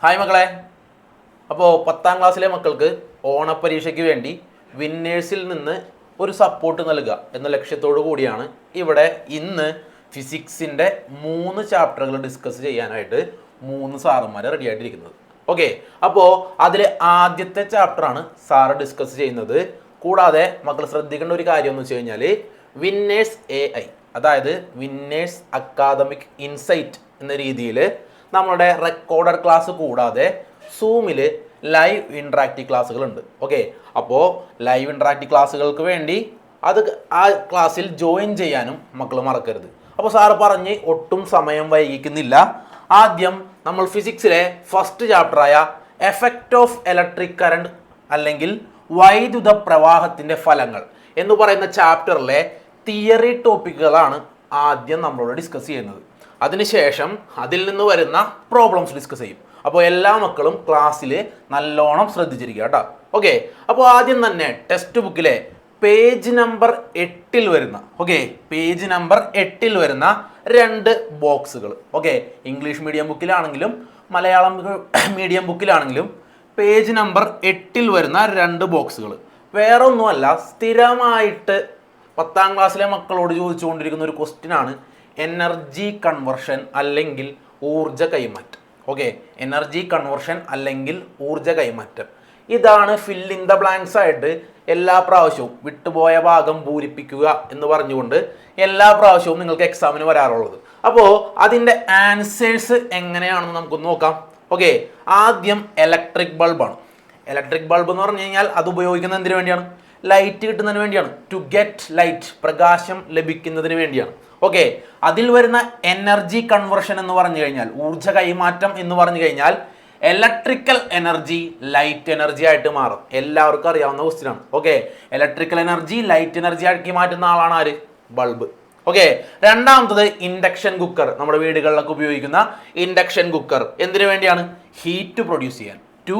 Hi മക്കളെ. അപ്പോൾ 10ാം ക്ലാസ്സിലെ മക്കൾക്ക് ഓണപ്പരീക്ഷയ്ക്ക് വേണ്ടി വിന്നേഴ്സിൽ നിന്ന് ഒരു സപ്പോർട്ട് നൽകുക എന്ന ലക്ഷ്യത്തോടു കൂടിയാണ് ഇവിടെ ഇന്ന് ഫിസിക്സിൻ്റെ 3 ചാപ്റ്ററുകൾ ഡിസ്കസ് ചെയ്യാനായിട്ട് 3 സാറന്മാർ റെഡി ആയിട്ടിരിക്കുന്നത്. ഓക്കെ, അപ്പോൾ അതിൽ ആദ്യത്തെ ചാപ്റ്ററാണ് സാറ് ഡിസ്കസ് ചെയ്യുന്നത്. കൂടാതെ മക്കൾ ശ്രദ്ധിക്കേണ്ട ഒരു കാര്യം എന്ന് വെച്ച് കഴിഞ്ഞാൽ വിന്നേഴ്സ് AI, അതായത് വിന്നേഴ്സ് അക്കാദമിക് ഇൻസൈറ്റ് എന്ന രീതിയിൽ നമ്മളുടെ റെക്കോർഡഡ് ക്ലാസ് കൂടാതെ സൂമിൽ ലൈവ് ഇൻട്രാക്റ്റീവ് ക്ലാസ്സുകളുണ്ട്. ഓക്കെ, അപ്പോൾ ലൈവ് ഇൻട്രാക്റ്റീവ് ക്ലാസ്സുകൾക്ക് വേണ്ടി ആ ക്ലാസ്സിൽ ജോയിൻ ചെയ്യാനും മക്കൾ മറക്കരുത്. അപ്പോൾ സാറ് പറഞ്ഞ് ഒട്ടും സമയം വൈകിക്കുന്നില്ല. ആദ്യം നമ്മൾ ഫിസിക്സിലെ ഫസ്റ്റ് ചാപ്റ്ററായ എഫക്റ്റ് ഓഫ് ഇലക്ട്രിക് കറണ്ട് അല്ലെങ്കിൽ വൈദ്യുത പ്രവാഹത്തിൻ്റെ ഫലങ്ങൾ എന്ന് പറയുന്ന ചാപ്റ്ററിലെ തിയറി ടോപ്പിക്കുകളാണ് ആദ്യം നമ്മളോട് ഡിസ്കസ് ചെയ്യുന്നത്. അതിനുശേഷം അതിൽ നിന്ന് വരുന്ന പ്രോബ്ലംസ് ഡിസ്കസ് ചെയ്യും. അപ്പോൾ എല്ലാ മക്കളും ക്ലാസ്സിൽ നല്ലോണം ശ്രദ്ധിച്ചിരിക്കുക കേട്ടോ. ഓക്കെ, അപ്പോൾ ആദ്യം തന്നെ ടെക്സ്റ്റ് ബുക്കിലെ പേജ് നമ്പർ 8 വരുന്ന പേജ് നമ്പർ 8 വരുന്ന 2 ബോക്സുകൾ. ഓക്കെ, ഇംഗ്ലീഷ് മീഡിയം ബുക്കിലാണെങ്കിലും മലയാളം മീഡിയം ബുക്കിലാണെങ്കിലും പേജ് നമ്പർ 8 വരുന്ന 2 ബോക്സുകൾ വേറെ ഒന്നുമല്ല, സ്ഥിരമായിട്ട് 10ാം ക്ലാസ്സിലെ മക്കളോട് ചോദിച്ചുകൊണ്ടിരിക്കുന്ന ഒരു ക്വസ്റ്റ്യനാണ് എനർജി കൺവെർഷൻ അല്ലെങ്കിൽ ഊർജ കൈമാറ്റം. ഓക്കെ, എനർജി കൺവെർഷൻ അല്ലെങ്കിൽ ഊർജ കൈമാറ്റം. ഇതാണ് ഫിൽ ഇൻ ദ ബ്ലാങ്ക്സ് ആയിട്ട് എല്ലാ പ്രാവശ്യവും വിട്ടുപോയ ഭാഗം പൂരിപ്പിക്കുക എന്ന് പറഞ്ഞുകൊണ്ട് എല്ലാ പ്രാവശ്യവും നിങ്ങൾക്ക് എക്സാമിന് വരാറുള്ളത്. അപ്പോൾ അതിൻ്റെ ആൻസേഴ്സ് എങ്ങനെയാണെന്ന് നമുക്കൊന്ന് നോക്കാം. ഓക്കെ, ആദ്യം ഇലക്ട്രിക് ബൾബാണ്. ഇലക്ട്രിക് ബൾബ് എന്ന് പറഞ്ഞു കഴിഞ്ഞാൽ അത് ഉപയോഗിക്കുന്നത് എന്തിനു വേണ്ടിയാണ്? ലൈറ്റ് കിട്ടുന്നതിന് വേണ്ടിയാണ്. ടു ഗെറ്റ് ലൈറ്റ്, പ്രകാശം ലഭിക്കുന്നതിന് വേണ്ടിയാണ്. ഓക്കെ, അതിൽ വരുന്ന എനർജി കൺവെർഷൻ എന്ന് പറഞ്ഞു കഴിഞ്ഞാൽ, ഊർജ കൈമാറ്റം എന്ന് പറഞ്ഞു കഴിഞ്ഞാൽ ഇലക്ട്രിക്കൽ എനർജി ലൈറ്റ് എനർജി ആയിട്ട് മാറും. എല്ലാവർക്കും അറിയാവുന്ന ക്വസ്റ്റ്യൻ ആണ്. Okay, electrical energy light energy ആക്കി മാറ്റുന്ന ആളാണ് ആര്? ബൾബ്. ഓക്കെ, രണ്ടാമത്തത് ഇൻഡക്ഷൻ കുക്കർ. നമ്മുടെ വീടുകളിലൊക്കെ ഉപയോഗിക്കുന്ന ഇൻഡക്ഷൻ കുക്കർ എന്തിനു വേണ്ടിയാണ്? ഹീറ്റ് പ്രൊഡ്യൂസ് ചെയ്യാൻ, ടു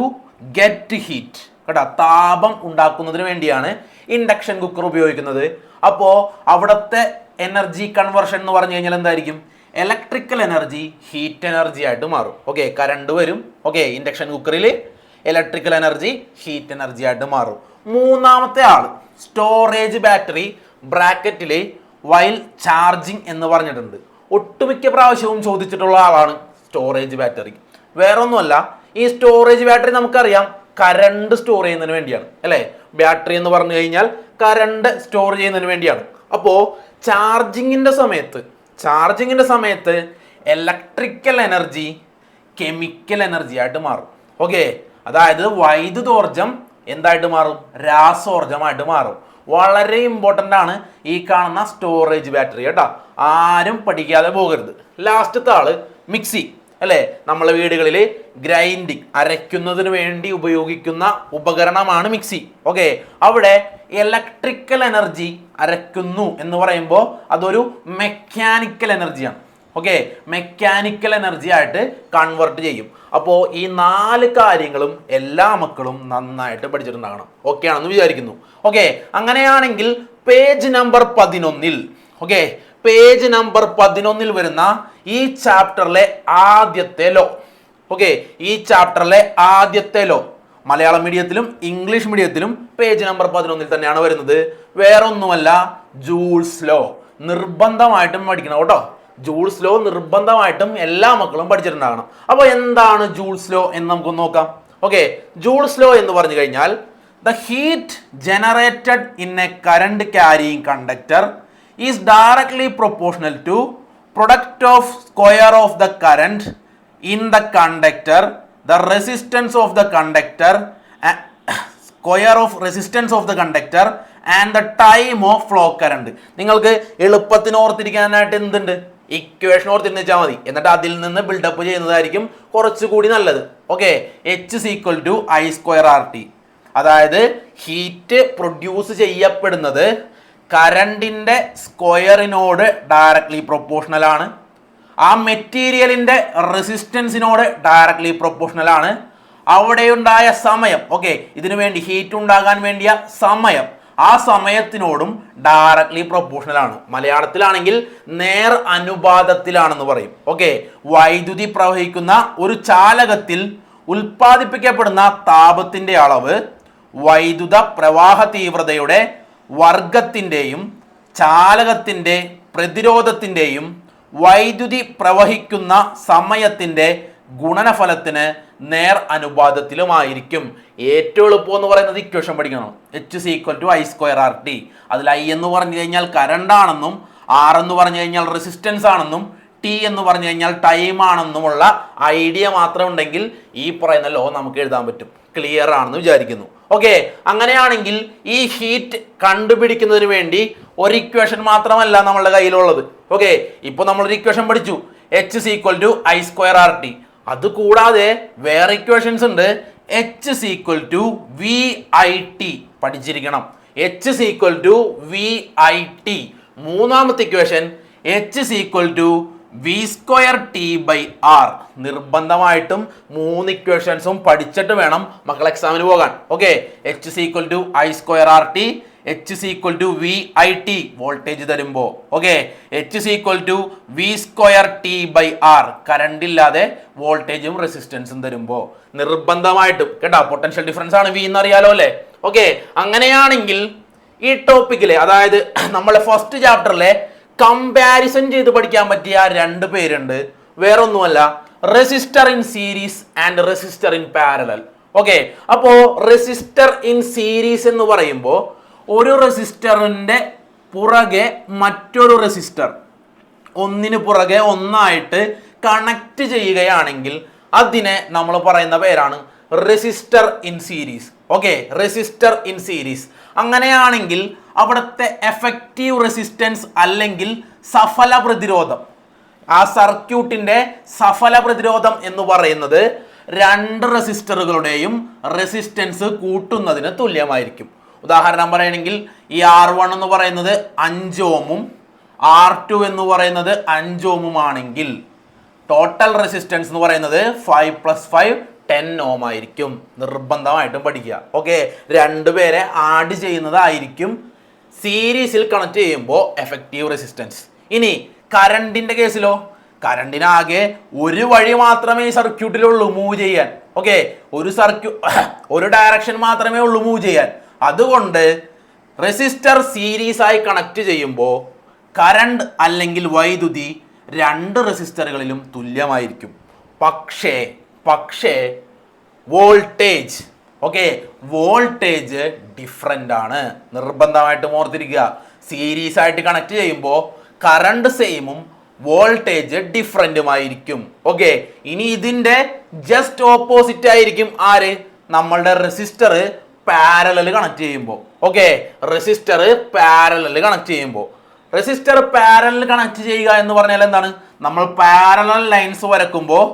ഗെറ്റ് ഹീറ്റ് കേട്ടോ, താപം ഉണ്ടാക്കുന്നതിന് വേണ്ടിയാണ് ഇൻഡക്ഷൻ കുക്കർ ഉപയോഗിക്കുന്നത്. അപ്പോൾ അവിടുത്തെ എനർജി കൺവെർഷൻ എന്ന് പറഞ്ഞു കഴിഞ്ഞാൽ എന്തായിരിക്കും? ഇലക്ട്രിക്കൽ എനർജി ഹീറ്റ് എനർജി ആയിട്ട് മാറും. ഓക്കെ, കറണ്ട് വരും. ഓക്കെ, ഇൻഡക്ഷൻ കുക്കറിൽ ഇലക്ട്രിക്കൽ എനർജി ഹീറ്റ് എനർജി ആയിട്ട് മാറും. മൂന്നാമത്തെ ആൾ സ്റ്റോറേജ് ബാറ്ററി, ബ്രാക്കറ്റിൽ വൈൽ ചാർജിങ് എന്ന് പറഞ്ഞിട്ടുണ്ട്. ഒട്ടുമിക്ക പ്രാവശ്യവും ചോദിച്ചിട്ടുള്ള ആളാണ് സ്റ്റോറേജ് ബാറ്ററി. വേറൊന്നുമല്ല, ഈ സ്റ്റോറേജ് ബാറ്ററി നമുക്കറിയാം കറണ്ട് സ്റ്റോർ ചെയ്യുന്നതിന് വേണ്ടിയാണ് അല്ലേ? ബാറ്ററി എന്ന് പറഞ്ഞു കഴിഞ്ഞാൽ കറണ്ട് സ്റ്റോർ ചെയ്യുന്നതിന് വേണ്ടിയാണ്. അപ്പോൾ ചാർജിങ്ങിൻ്റെ സമയത്ത് ഇലക്ട്രിക്കൽ എനർജി കെമിക്കൽ എനർജി ആയിട്ട് മാറും. ഓക്കെ, അതായത് വൈദ്യുതോർജം എന്തായിട്ട് മാറും? രാസോർജമായിട്ട് മാറും. വളരെ ഇമ്പോർട്ടൻ്റ് ആണ് ഈ കാണുന്ന സ്റ്റോറേജ് ബാറ്ററി കേട്ടോ, ആരും പഠിക്കാതെ പോകരുത്. ലാസ്റ്റത്തെ ആള് മിക്സി അല്ലേ? നമ്മളെ വീടുകളിൽ ഗ്രൈൻഡിങ്, അരയ്ക്കുന്നതിന് വേണ്ടി ഉപയോഗിക്കുന്ന ഉപകരണമാണ് മിക്സി. ഓക്കെ, അവിടെ ഇലക്ട്രിക്കൽ എനർജി അരയ്ക്കുന്നു എന്ന് പറയുമ്പോൾ അതൊരു മെക്കാനിക്കൽ എനർജിയാണ്. ഓക്കെ, മെക്കാനിക്കൽ എനർജി ആയിട്ട് കൺവേർട്ട് ചെയ്യും. അപ്പോൾ ഈ 4 കാര്യങ്ങളും എല്ലാ മക്കളും നന്നായിട്ട് പഠിച്ചിട്ടുണ്ടാകണം. ഓക്കെ ആണെന്ന് വിചാരിക്കുന്നു. ഓക്കെ, അങ്ങനെയാണെങ്കിൽ page number 11, okay, page number 11 വരുന്ന ഈ ചാപ്റ്ററിലെ ആദ്യത്തെ ലോ. ഓക്കെ, ഈ ചാപ്റ്ററിലെ ആദ്യത്തെ ലോ മലയാളം മീഡിയത്തിലും ഇംഗ്ലീഷ് മീഡിയത്തിലും പേജ് നമ്പർ 11 തന്നെയാണ് വരുന്നത്. വേറൊന്നുമല്ല, ജൂൾസ് ലോ. നിർബന്ധമായിട്ടും പഠിക്കണം കേട്ടോ. ജൂൾസ് ലോ നിർബന്ധമായിട്ടും എല്ലാ മക്കളും പഠിച്ചിട്ടുണ്ടാകണം. അപ്പോൾ എന്താണ് ജൂൾസ് ലോ എന്ന് നമുക്കൊന്ന് നോക്കാം. ഓക്കെ, ജൂൾസ് ലോ എന്ന് പറഞ്ഞു കഴിഞ്ഞാൽ the heat generated in A current carrying conductor is directly proportional to product of square of the current in the conductor, the resistance of the conductor, square of resistance of the conductor and the time of flow current. നിങ്ങൾക്ക് എളുപ്പത്തിന് ഓർത്തിരിക്കാനായിട്ട് എന്തുണ്ട്? Equation ഓർത്തിരുന്നിച്ചാൽ മതി. എന്നിട്ട് അതിൽ നിന്ന് build-up ചെയ്യുന്നതായിരിക്കും കുറച്ചുകൂടി നല്ലത്. Okay, H=I²RT. അതായത് ഹീറ്റ് പ്രൊഡ്യൂസ് ചെയ്യപ്പെടുന്നത് കറണ്ടിൻ്റെ സ്ക്വയറിനോട് ഡയറക്ട്ലി പ്രൊപ്പോർഷണൽ ആണ്. ആ മെറ്റീരിയലിൻ്റെ റെസിസ്റ്റൻസിനോട് ഡയറക്ട്ലി പ്രൊപ്പോർഷണൽ ആണ്. അവിടെയുണ്ടായ സമയം, ഓക്കെ, ഇതിനു വേണ്ടി ഹീറ്റ് ഉണ്ടാകാൻ വേണ്ടിയ സമയം, ആ സമയത്തിനോടും ഡയറക്ട്ലി പ്രൊപ്പോർഷണൽ ആണ്. മലയാളത്തിലാണെങ്കിൽ നേർ അനുപാതത്തിലാണെന്ന് പറയും. ഓക്കെ, വൈദ്യുതി പ്രവഹിക്കുന്ന ഒരു ചാലകത്തിൽ ഉൽപ്പാദിപ്പിക്കപ്പെടുന്ന താപത്തിന്റെ അളവ് വൈദ്യുത പ്രവാഹ തീവ്രതയുടെ വർഗത്തിൻ്റെയും ചാലകത്തിന്റെ പ്രതിരോധത്തിൻ്റെയും വൈദ്യുതി പ്രവഹിക്കുന്ന സമയത്തിന്റെ ഗുണനഫലത്തിന് നേർ അനുപാതത്തിലുമായിരിക്കും. ഏറ്റവും എളുപ്പം എന്ന് പറയുന്നത് ഇക്വേഷൻ പഠിക്കണം. H=I²RT. അതിൽ I എന്ന് പറഞ്ഞു കഴിഞ്ഞാൽ കറണ്ട് ആണെന്നും R എന്ന് പറഞ്ഞു കഴിഞ്ഞാൽ റെസിസ്റ്റൻസ് ആണെന്നും T എന്ന് പറഞ്ഞു കഴിഞ്ഞാൽ ടൈം ആണെന്നുമുള്ള ഐഡിയ മാത്രം ഉണ്ടെങ്കിൽ ഈ പറയുന്ന ലോ നമുക്ക് എഴുതാൻ പറ്റും. ക്ലിയർ ആണെന്ന് വിചാരിക്കുന്നു. ഓക്കെ, അങ്ങനെയാണെങ്കിൽ ഈ ഹീറ്റ് കണ്ടുപിടിക്കുന്നതിന് വേണ്ടി ഒരു ഇക്വേഷൻ മാത്രമല്ല നമ്മളുടെ കയ്യിലുള്ളത്. ഓക്കെ, ഇപ്പൊ നമ്മളൊരു ഇക്വേഷൻ പഠിച്ചു, H=I²RT. അതുകൂടാതെ വേറെ ഇക്വേഷൻസ് ഉണ്ട്. H=VIT പഠിച്ചിരിക്കണം. H=VIT. മൂന്നാമത്തെ ഇക്വേഷൻ H=V²T/R. നിർബന്ധമായിട്ടും 3 ഇക്വേഷൻസും പഠിച്ചിട്ട് വേണം മക്കൾ എക്സാമിന് പോകാൻ. ഓക്കെ, H=I²RT, H=VIT വോൾട്ടേജ് തരുമ്പോൾ, ഓക്കെ, H=V²T/R കറണ്ട് ഇല്ലാതെ വോൾട്ടേജും റെസിസ്റ്റൻസും തരുമ്പോൾ നിർബന്ധമായിട്ടും കേട്ടോ. പൊട്ടൻഷ്യൽ ഡിഫറൻസ് ആണ് V എന്നറിയാലോ അല്ലേ? ഓക്കെ, അങ്ങനെയാണെങ്കിൽ ഈ ടോപ്പിക്കിലെ, അതായത് നമ്മളെ ഫസ്റ്റ് ചാപ്റ്ററിലെ കമ്പാരിസൺ ചെയ്ത് പഠിക്കാൻ പറ്റിയ 2 പേരുണ്ട്. വേറൊന്നുമല്ല, resistor in series and resistor in parallel. Okay, അപ്പോ റെസിസ്റ്റർ ഇൻ സീരീസ് എന്ന് പറയുമ്പോൾ ഒരു റെസിസ്റ്ററിന്റെ പുറകെ മറ്റൊരു റെസിസ്റ്റർ ഒന്നിന് പുറകെ ഒന്നായിട്ട് കണക്ട് ചെയ്യുകയാണെങ്കിൽ അതിനെ നമ്മൾ പറയുന്ന പേരാണ് resistor in series. Okay, resistor in series. അങ്ങനെയാണെങ്കിൽ അവിടുത്തെ എഫക്റ്റീവ് റെസിസ്റ്റൻസ് അല്ലെങ്കിൽ സഫല പ്രതിരോധം, ആ സർക്യൂട്ടിന്റെ സഫല പ്രതിരോധം എന്ന് പറയുന്നത് 2 റെസിസ്റ്ററുകളുടെയും റെസിസ്റ്റൻസ് കൂട്ടുന്നതിന് തുല്യമായിരിക്കും. ഉദാഹരണം പറയുകയാണെങ്കിൽ ഈ R1 എന്ന് പറയുന്നത് 5 ഓമും R2 എന്ന് പറയുന്നത് 5 ഓമും ആണെങ്കിൽ ടോട്ടൽ റെസിസ്റ്റൻസ് എന്ന് പറയുന്നത് 5 + 5 10 ഓം ആയിരിക്കും. നിർബന്ധമായിട്ടും പഠിക്കുക. ഓക്കെ, 2 പേരെ ആഡ് ചെയ്യുന്നതായിരിക്കും സീരീസിൽ കണക്ട് ചെയ്യുമ്പോൾ എഫക്റ്റീവ് റെസിസ്റ്റൻസ്. ഇനി കറണ്ടിന്റെ കേസിലോ, കറണ്ടിനാകെ ഒരു വഴി മാത്രമേ ഈ സർക്യൂട്ടിലുള്ളൂ മൂവ് ചെയ്യാൻ. ഓക്കെ, ഒരു ഡയറക്ഷൻ മാത്രമേ ഉള്ളൂ മൂവ് ചെയ്യാൻ. അതുകൊണ്ട് റെസിസ്റ്റർ സീരീസ് ആയി കണക്ട് ചെയ്യുമ്പോൾ കറണ്ട് അല്ലെങ്കിൽ വൈദ്യുതി 2 റെസിസ്റ്ററുകളിലും തുല്യമായിരിക്കും. പക്ഷേ വോൾട്ടേജ്, ഓക്കെ, വോൾട്ടേജ് ഡിഫറെൻ്റ് ആണ്. നിർബന്ധമായിട്ടും ഓർത്തിരിക്കുക. സീരീസ് ആയിട്ട് കണക്ട് ചെയ്യുമ്പോൾ കറണ്ട് സെയിമും വോൾട്ടേജ് ഡിഫറെൻറ്റുമായിരിക്കും. ഓക്കെ, ഇനി ഇതിൻ്റെ ജസ്റ്റ് ഓപ്പോസിറ്റ് ആയിരിക്കും ആര്? നമ്മളുടെ റെസിസ്റ്റർ പാരലൽ കണക്ട് ചെയ്യുമ്പോൾ. ഓക്കെ, റെസിസ്റ്റർ പാരലൽ കണക്ട് ചെയ്യുമ്പോൾ, റെസിസ്റ്റർ പാരലൽ കണക്ട് ചെയ്യുക എന്ന് പറഞ്ഞാൽ എന്താണ്? നമ്മൾ പാരലൽ ലൈൻസ് വരക്കുമ്പോൾ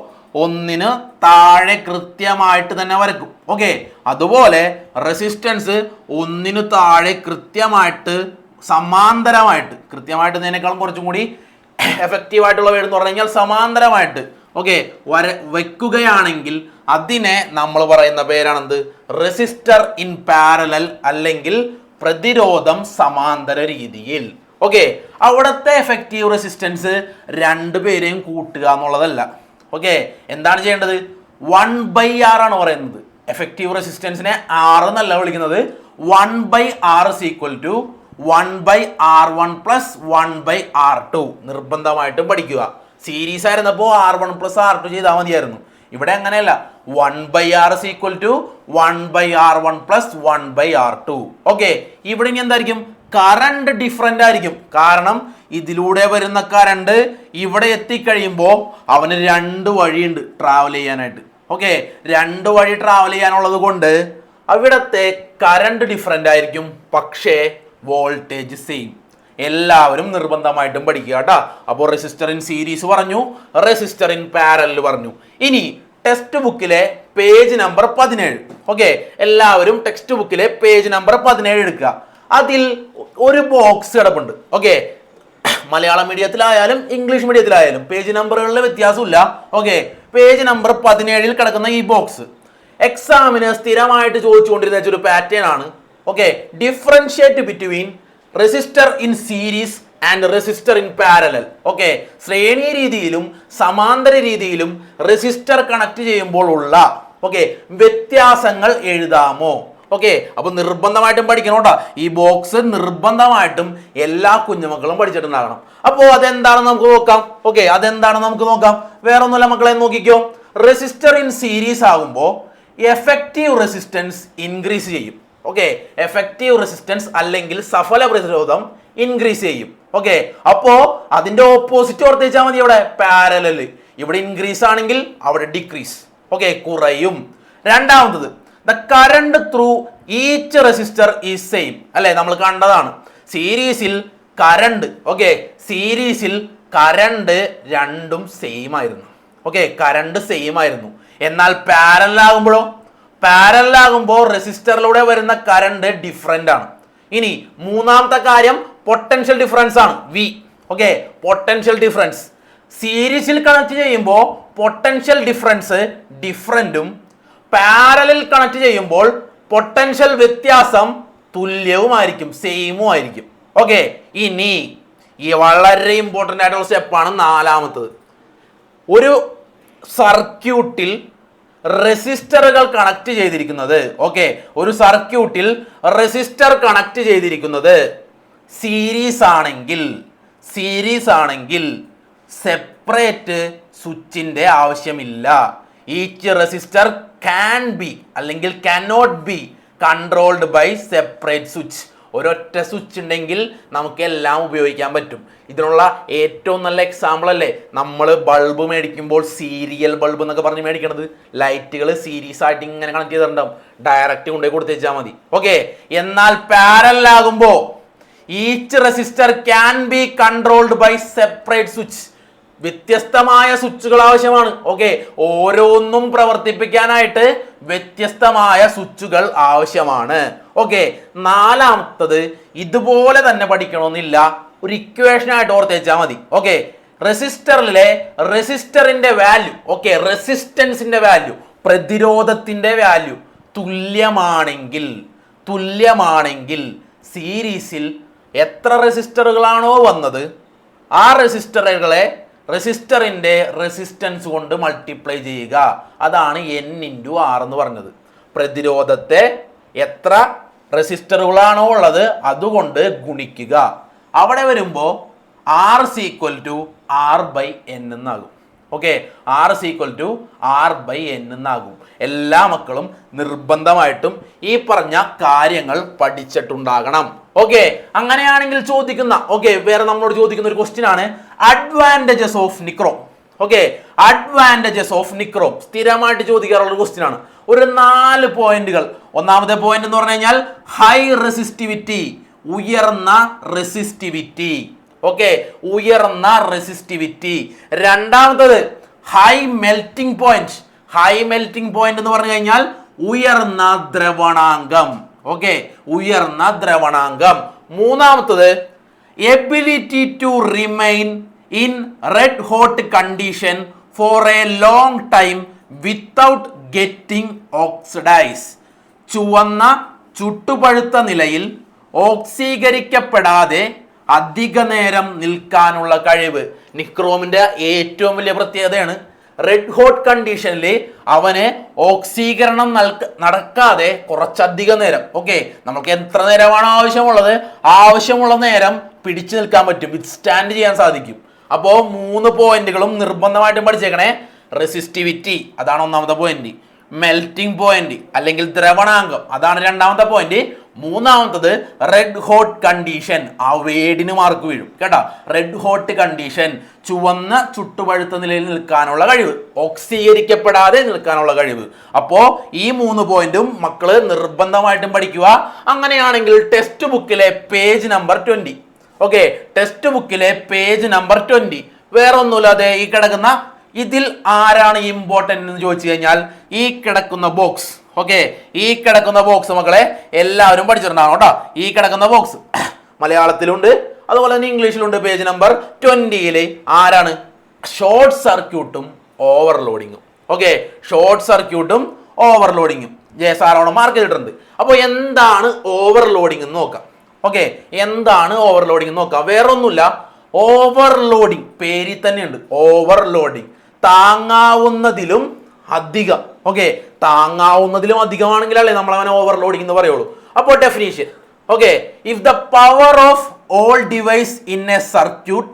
ഒന്നിന് താഴെ കൃത്യമായിട്ട് തന്നെ വരക്കും. ഓക്കെ, അതുപോലെ റെസിസ്റ്റൻസ് ഒന്നിനു താഴെ കൃത്യമായിട്ട് സമാന്തരമായിട്ട്, കൃത്യമായിട്ട് കുറച്ചും കൂടി എഫക്റ്റീവ് ആയിട്ടുള്ള വേർഡ് എന്ന് പറഞ്ഞു കഴിഞ്ഞാൽ സമാന്തരമായിട്ട്, ഓക്കെ, വെക്കുകയാണെങ്കിൽ അതിനെ നമ്മൾ പറയുന്ന പേരാണെന്ത്? റെസിസ്റ്റർ ഇൻ പാരലൽ അല്ലെങ്കിൽ പ്രതിരോധം സമാന്തര രീതിയിൽ. ഓക്കെ, അവിടുത്തെ എഫക്റ്റീവ് റെസിസ്റ്റൻസ് 2 പേരെയും കൂട്ടുക എന്നുള്ളതല്ല. ഓക്കെ, എന്താണ് ചെയ്യേണ്ടത്? 1/R ആണ് പറയുന്നത്. എഫക്റ്റീവ് റെസിസ്റ്റൻസിനെ R എന്നല്ല വിളിക്കുന്നത്. 1/R = 1/R1 + 1/R2. നിർബന്ധമായിട്ടും പഠിക്കുക. സീരീസ് ആയിരുന്നപ്പോൾ R1 + R2 ചെയ്താൽ മതിയായിരുന്നു. ഇവിടെ അങ്ങനെയല്ല. 1/R = 1/R1 + 1/R2. ഓക്കെ, ഇവിടെ ഇനി എന്തായിരിക്കും? കറണ്ട് ഡിഫറെൻ്റ് ആയിരിക്കും. കാരണം ഇതിലൂടെ വരുന്ന കറണ്ട് ഇവിടെ എത്തിക്കഴിയുമ്പോൾ അവന് 2 വഴിയുണ്ട് ട്രാവൽ ചെയ്യാനായിട്ട്. ഓക്കെ, 2 വഴി ട്രാവൽ ചെയ്യാനുള്ളത് കൊണ്ട് അവിടത്തെ കറണ്ട് ഡിഫറെൻ്റ് ആയിരിക്കും, പക്ഷേ വോൾട്ടേജ് സെയിം. എല്ലാവരും നിർബന്ധമായിട്ടും പഠിക്കുക കേട്ടോ. അപ്പോൾ റെസിസ്റ്റർ ഇൻ സീരീസ് പറഞ്ഞു, റെസിസ്റ്റർ ഇൻ പാരലൽ പറഞ്ഞു. ഇനി ടെക്സ്റ്റ് ബുക്കിലെ പേജ് നമ്പർ 17. ഓക്കെ, എല്ലാവരും ടെക്സ്റ്റ് ബുക്കിലെ പേജ് നമ്പർ 17 എടുക്കുക. അതിൽ ഒരു ബോക്സ് കിടപ്പുണ്ട്. ഓക്കെ, മലയാളം മീഡിയത്തിലായാലും ഇംഗ്ലീഷ് മീഡിയത്തിലായാലും പേജ് നമ്പറുകളിൽ വ്യത്യാസമില്ല. ഓക്കെ, പേജ് നമ്പർ 17 കിടക്കുന്ന ഈ ബോക്സ് എക്സാമിന് സ്ഥിരമായിട്ട് ചോദിച്ചുകൊണ്ടിരുന്ന ഒരു പാറ്റേൺ ആണ്. Okay, differentiate between resistor in series and resistor in parallel. Okay, ശ്രേണി രീതിയിലും സമാന്തര രീതിയിലും റെസിസ്റ്റർ കണക്ട് ചെയ്യുമ്പോൾ ഉള്ള ഓക്കെ, വ്യത്യാസങ്ങൾ എഴുതാമോ? ഓക്കെ, അപ്പൊ നിർബന്ധമായിട്ടും പഠിക്കണം കേട്ടോ. ഈ ബോക്സ് നിർബന്ധമായിട്ടും എല്ലാ കുഞ്ഞുമക്കളും പഠിച്ചിട്ടുണ്ടാകണം. അപ്പോൾ അതെന്താണെന്ന് നമുക്ക് നോക്കാം. ഓക്കെ, അതെന്താണെന്ന് നമുക്ക് നോക്കാം. വേറെ ഒന്നുമില്ല മക്കളെ, നോക്കിക്കോ. റെസിസ്റ്റർ ഇൻ സീരീസ് ആകുമ്പോൾ എഫക്റ്റീവ് റെസിസ്റ്റൻസ് ഇൻക്രീസ് ചെയ്യും. ഓക്കെ, എഫക്റ്റീവ് റെസിസ്റ്റൻസ് അല്ലെങ്കിൽ സഫല പ്രതിരോധം ഇൻക്രീസ് ചെയ്യും. ഓക്കെ, അപ്പോ അതിന്റെ ഓപ്പോസിറ്റ് ഓർത്ത് വെച്ചാൽ മതി. ഇവിടെ പാരലൽ, ഇവിടെ ഇൻക്രീസ് ആണെങ്കിൽ അവിടെ ഡിക്രീസ്. ഓക്കെ, കുറയും. രണ്ടാമത്തത്, the current through each resistor is same. അല്ലെ, നമ്മൾ കണ്ടതാണ് സീരീസിൽ കറണ്ട്. ഓക്കെ, സീരീസിൽ കറണ്ട് രണ്ടും സെയിം ആയിരുന്നു. ഓക്കെ, കറണ്ട് സെയിം ആയിരുന്നു. എന്നാൽ പാരലാകുമ്പോഴോ, പാരലാകുമ്പോൾ റെസിസ്റ്ററിലൂടെ വരുന്ന കറണ്ട് ഡിഫറെന്റ് ആണ്. ഇനി മൂന്നാമത്തെ കാര്യം പൊട്ടൻഷ്യൽ ഡിഫറൻസ് ആണ്, വി. ഓക്കെ, പൊട്ടൻഷ്യൽ ഡിഫറൻസ് സീരീസിൽ കണക്ട് ചെയ്യുമ്പോൾ പൊട്ടൻഷ്യൽ ഡിഫറൻസ് ഡിഫറൻറ്റും, പാരലിൽ കണക്ട് ചെയ്യുമ്പോൾ പൊട്ടൻഷ്യൽ വ്യത്യാസം തുല്യവുമായിരിക്കും, സെയിമും ആയിരിക്കും. ഓക്കെ, ഇനി ഈ വളരെ ഇമ്പോർട്ടൻ്റ് ആയിട്ടുള്ള സ്റ്റെപ്പാണ് നാലാമത്തത്. ഒരു സർക്യൂട്ടിൽ റെസിസ്റ്ററുകൾ കണക്ട് ചെയ്തിരിക്കുന്നത്, ഓക്കെ, ഒരു സർക്യൂട്ടിൽ റെസിസ്റ്റർ കണക്ട് ചെയ്തിരിക്കുന്നത് സീരീസ് ആണെങ്കിൽ സെപ്പറേറ്റ് സ്വിച്ചിന്റെ ആവശ്യമില്ല. ഈച്ച് റെസിസ്റ്റർ ക്യാൻ ബി അല്ലെങ്കിൽ cannot be controlled by separate switch. ഒരൊറ്റ സ്വിച്ച് ഉണ്ടെങ്കിൽ നമുക്ക് എല്ലാം ഉപയോഗിക്കാൻ പറ്റും. ഇതിനുള്ള ഏറ്റവും നല്ല എക്സാമ്പിൾ അല്ലേ നമ്മൾ ബൾബ് മേടിക്കുമ്പോൾ സീരിയൽ ബൾബ് എന്നൊക്കെ പറഞ്ഞ് മേടിക്കണത്. ലൈറ്റുകൾ സീരീസ് ആയിട്ട് ഇങ്ങനെ കണക്ട് ചെയ്തിട്ടുണ്ടാവും, ഡയറക്റ്റ് കൊണ്ടുപോയി കൊടുത്തേച്ചാൽ മതി. ഓക്കെ, എന്നാൽ പാരലാകുമ്പോൾ each resistor can be controlled by separate switch. വ്യത്യസ്തമായ സ്വിച്ചുകൾ ആവശ്യമാണ്. ഓക്കെ, ഓരോന്നും പ്രവർത്തിപ്പിക്കാനായിട്ട് വ്യത്യസ്തമായ സ്വിച്ചുകൾ ആവശ്യമാണ്. ഓക്കെ, നാലാമത്തത് ഇതുപോലെ തന്നെ പഠിക്കണമെന്നില്ല, ഒരു ഇക്വേഷൻ ആയിട്ട് ഓർത്ത് വെച്ചാൽ മതി. ഓക്കെ, റെസിസ്റ്ററിലെ റെസിസ്റ്ററിന്റെ വാല്യൂ, ഓക്കെ, റെസിസ്റ്റൻസിന്റെ വാല്യൂ, പ്രതിരോധത്തിന്റെ വാല്യൂ തുല്യമാണെങ്കിൽ സീരീസിൽ എത്ര റെസിസ്റ്ററുകളാണോ വന്നത് ആ റെസിസ്റ്ററിന്റെ റെസിസ്റ്റൻസ് കൊണ്ട് മൾട്ടിപ്ലൈ ചെയ്യുക. അതാണ് n × R എന്ന് പറഞ്ഞത്. പ്രതിരോധത്തെ എത്ര റെസിസ്റ്ററുകളാണോ ഉള്ളത് അതുകൊണ്ട് ഗുണിക്കുക. അവിടെ വരുമ്പോൾ R = R/n എന്നാകും. ഓക്കെ, R = R/n എന്നാകും. എല്ലാ മക്കളും നിർബന്ധമായിട്ടും ഈ പറഞ്ഞ കാര്യങ്ങൾ പഠിച്ചിട്ടുണ്ടാകണം. ഓക്കെ, അങ്ങനെയാണെങ്കിൽ ചോദിക്കുന്ന, ഓക്കെ, വേറെ നമ്മളോട് ചോദിക്കുന്ന ഒരു ക്വസ്റ്റ്യൻ ആണ് advantages of nichrome. Okay, advantages of nichrome സ്ഥിരമായിട്ട് ചോദിക്കാറുള്ള ഒരു ക്വസ്റ്റ്യൻ ആണ്. ഒരു 4 പോയിന്റുകൾ. ഒന്നാമത്തെ പോയിന്റ് എന്ന് പറഞ്ഞു കഴിഞ്ഞാൽ ഹൈ റെസിസ്റ്റിവിറ്റി, ഉയർന്ന റെസിസ്റ്റിവിറ്റി. ഓക്കെ, ഉയർന്ന റെസിസ്റ്റിവിറ്റി. രണ്ടാമത്തത് high melting point. High melting point എന്ന് പറഞ്ഞു കഴിഞ്ഞാൽ ഉയർന്ന ദ്രവണാങ്കം. ഓക്കെ, ഉയർന്ന ദ്രവണാങ്കം. മൂന്നാമത്തത് ability to remain in red hot condition for a long time without getting oxidise. ചുവന്ന ചുട്ടുപഴുത്ത നിലയിൽ ഓക്സീകരിക്കപ്പെടാതെ അധിക നേരം നിൽക്കാനുള്ള കഴിവ് നിക്രോമിന്റെ ഏറ്റവും വലിയ പ്രത്യേകതയാണ്. റെഡ് ഹോട്ട് കണ്ടീഷനിൽ അവന് ഓക്സീകരണം നടക്കാതെ കുറച്ചധികം നേരം, ഓക്കെ, നമുക്ക് എത്ര നേരമാണ് ആവശ്യമുള്ള നേരം പിടിച്ചു നിൽക്കാൻ പറ്റും, വിത്ത്സ്റ്റാൻഡ് ചെയ്യാൻ സാധിക്കും. അപ്പോൾ 3 പോയിന്റുകളും നിർബന്ധമായിട്ടും പഠിച്ചേക്കണേ. റെസിസ്റ്റിവിറ്റി, അതാണ് ഒന്നാമത്തെ പോയിന്റ്. മെൽറ്റിംഗ് പോയിന്റ് അല്ലെങ്കിൽ ദ്രവണാങ്കം, അതാണ് രണ്ടാമത്തെ പോയിന്റ്. മൂന്നാമത്തത് റെഡ് ഹോട്ട് കണ്ടീഷൻ. ആ വേടിന് മാർക്ക് വീഴും കേട്ടോ. റെഡ് ഹോട്ട് കണ്ടീഷൻ, ചുവന്ന ചുട്ടുപഴുത്ത നിലയിൽ നിൽക്കാനുള്ള കഴിവ്, ഓക്സീകരിക്കപ്പെടാതെ നിൽക്കാനുള്ള കഴിവ്. അപ്പോൾ ഈ 3 പോയിന്റും മക്കള് നിർബന്ധമായിട്ടും പഠിക്കുക. അങ്ങനെയാണെങ്കിൽ ടെക്സ്റ്റ് ബുക്കിലെ പേജ് നമ്പർ 20, ഓക്കെ, ടെക്സ്റ്റ് ബുക്കിലെ പേജ് നമ്പർ 20 വേറെ ഒന്നുമില്ലാതെ ഈ കിടക്കുന്ന ഇതിൽ ആരാണ് ഇമ്പോർട്ടൻ്റ് എന്ന് ചോദിച്ചു കഴിഞ്ഞാൽ ഈ കിടക്കുന്ന ബോക്സ്. ഓക്കെ, ഈ കിടക്കുന്ന ബോക്സ് മക്കളെ എല്ലാവരും പഠിച്ചിട്ടുണ്ടാകും കേട്ടോ. ഈ കിടക്കുന്ന ബോക്സ് മലയാളത്തിലുണ്ട്, അതുപോലെ തന്നെ ഇംഗ്ലീഷിലുണ്ട്. പേജ് നമ്പർ 20 ആരാണ്? ഷോർട്ട് സർക്യൂട്ടും ഓവർലോഡിങ്ങും. ഓക്കെ, ഷോർട്ട് സർക്യൂട്ടും ഓവർലോഡിങ്ങും ജയസാറോടെ മാർക്ക് ചെയ്തിട്ടുണ്ട്. അപ്പോൾ എന്താണ് ഓവർലോഡിങ് എന്ന് നോക്കാം. ഓക്കെ, എന്താണ് ഓവർലോഡിങ് എന്ന് നോക്കാം. വേറൊന്നുമില്ല, ഓവർലോഡിങ് പേരിൽ തന്നെയുണ്ട്. ഓവർലോഡിങ് താങ്ങാവുന്നതിലും അധികം ഓക്കെ, താങ്ങാവുന്നതിലും അധികമാണെങ്കിലല്ലേ നമ്മൾ അവനെ ഓവർലോഡിംഗ് എന്ന് പറയുള്ളൂ. അപ്പോൾ definition, okay, if the power of all device in A circuit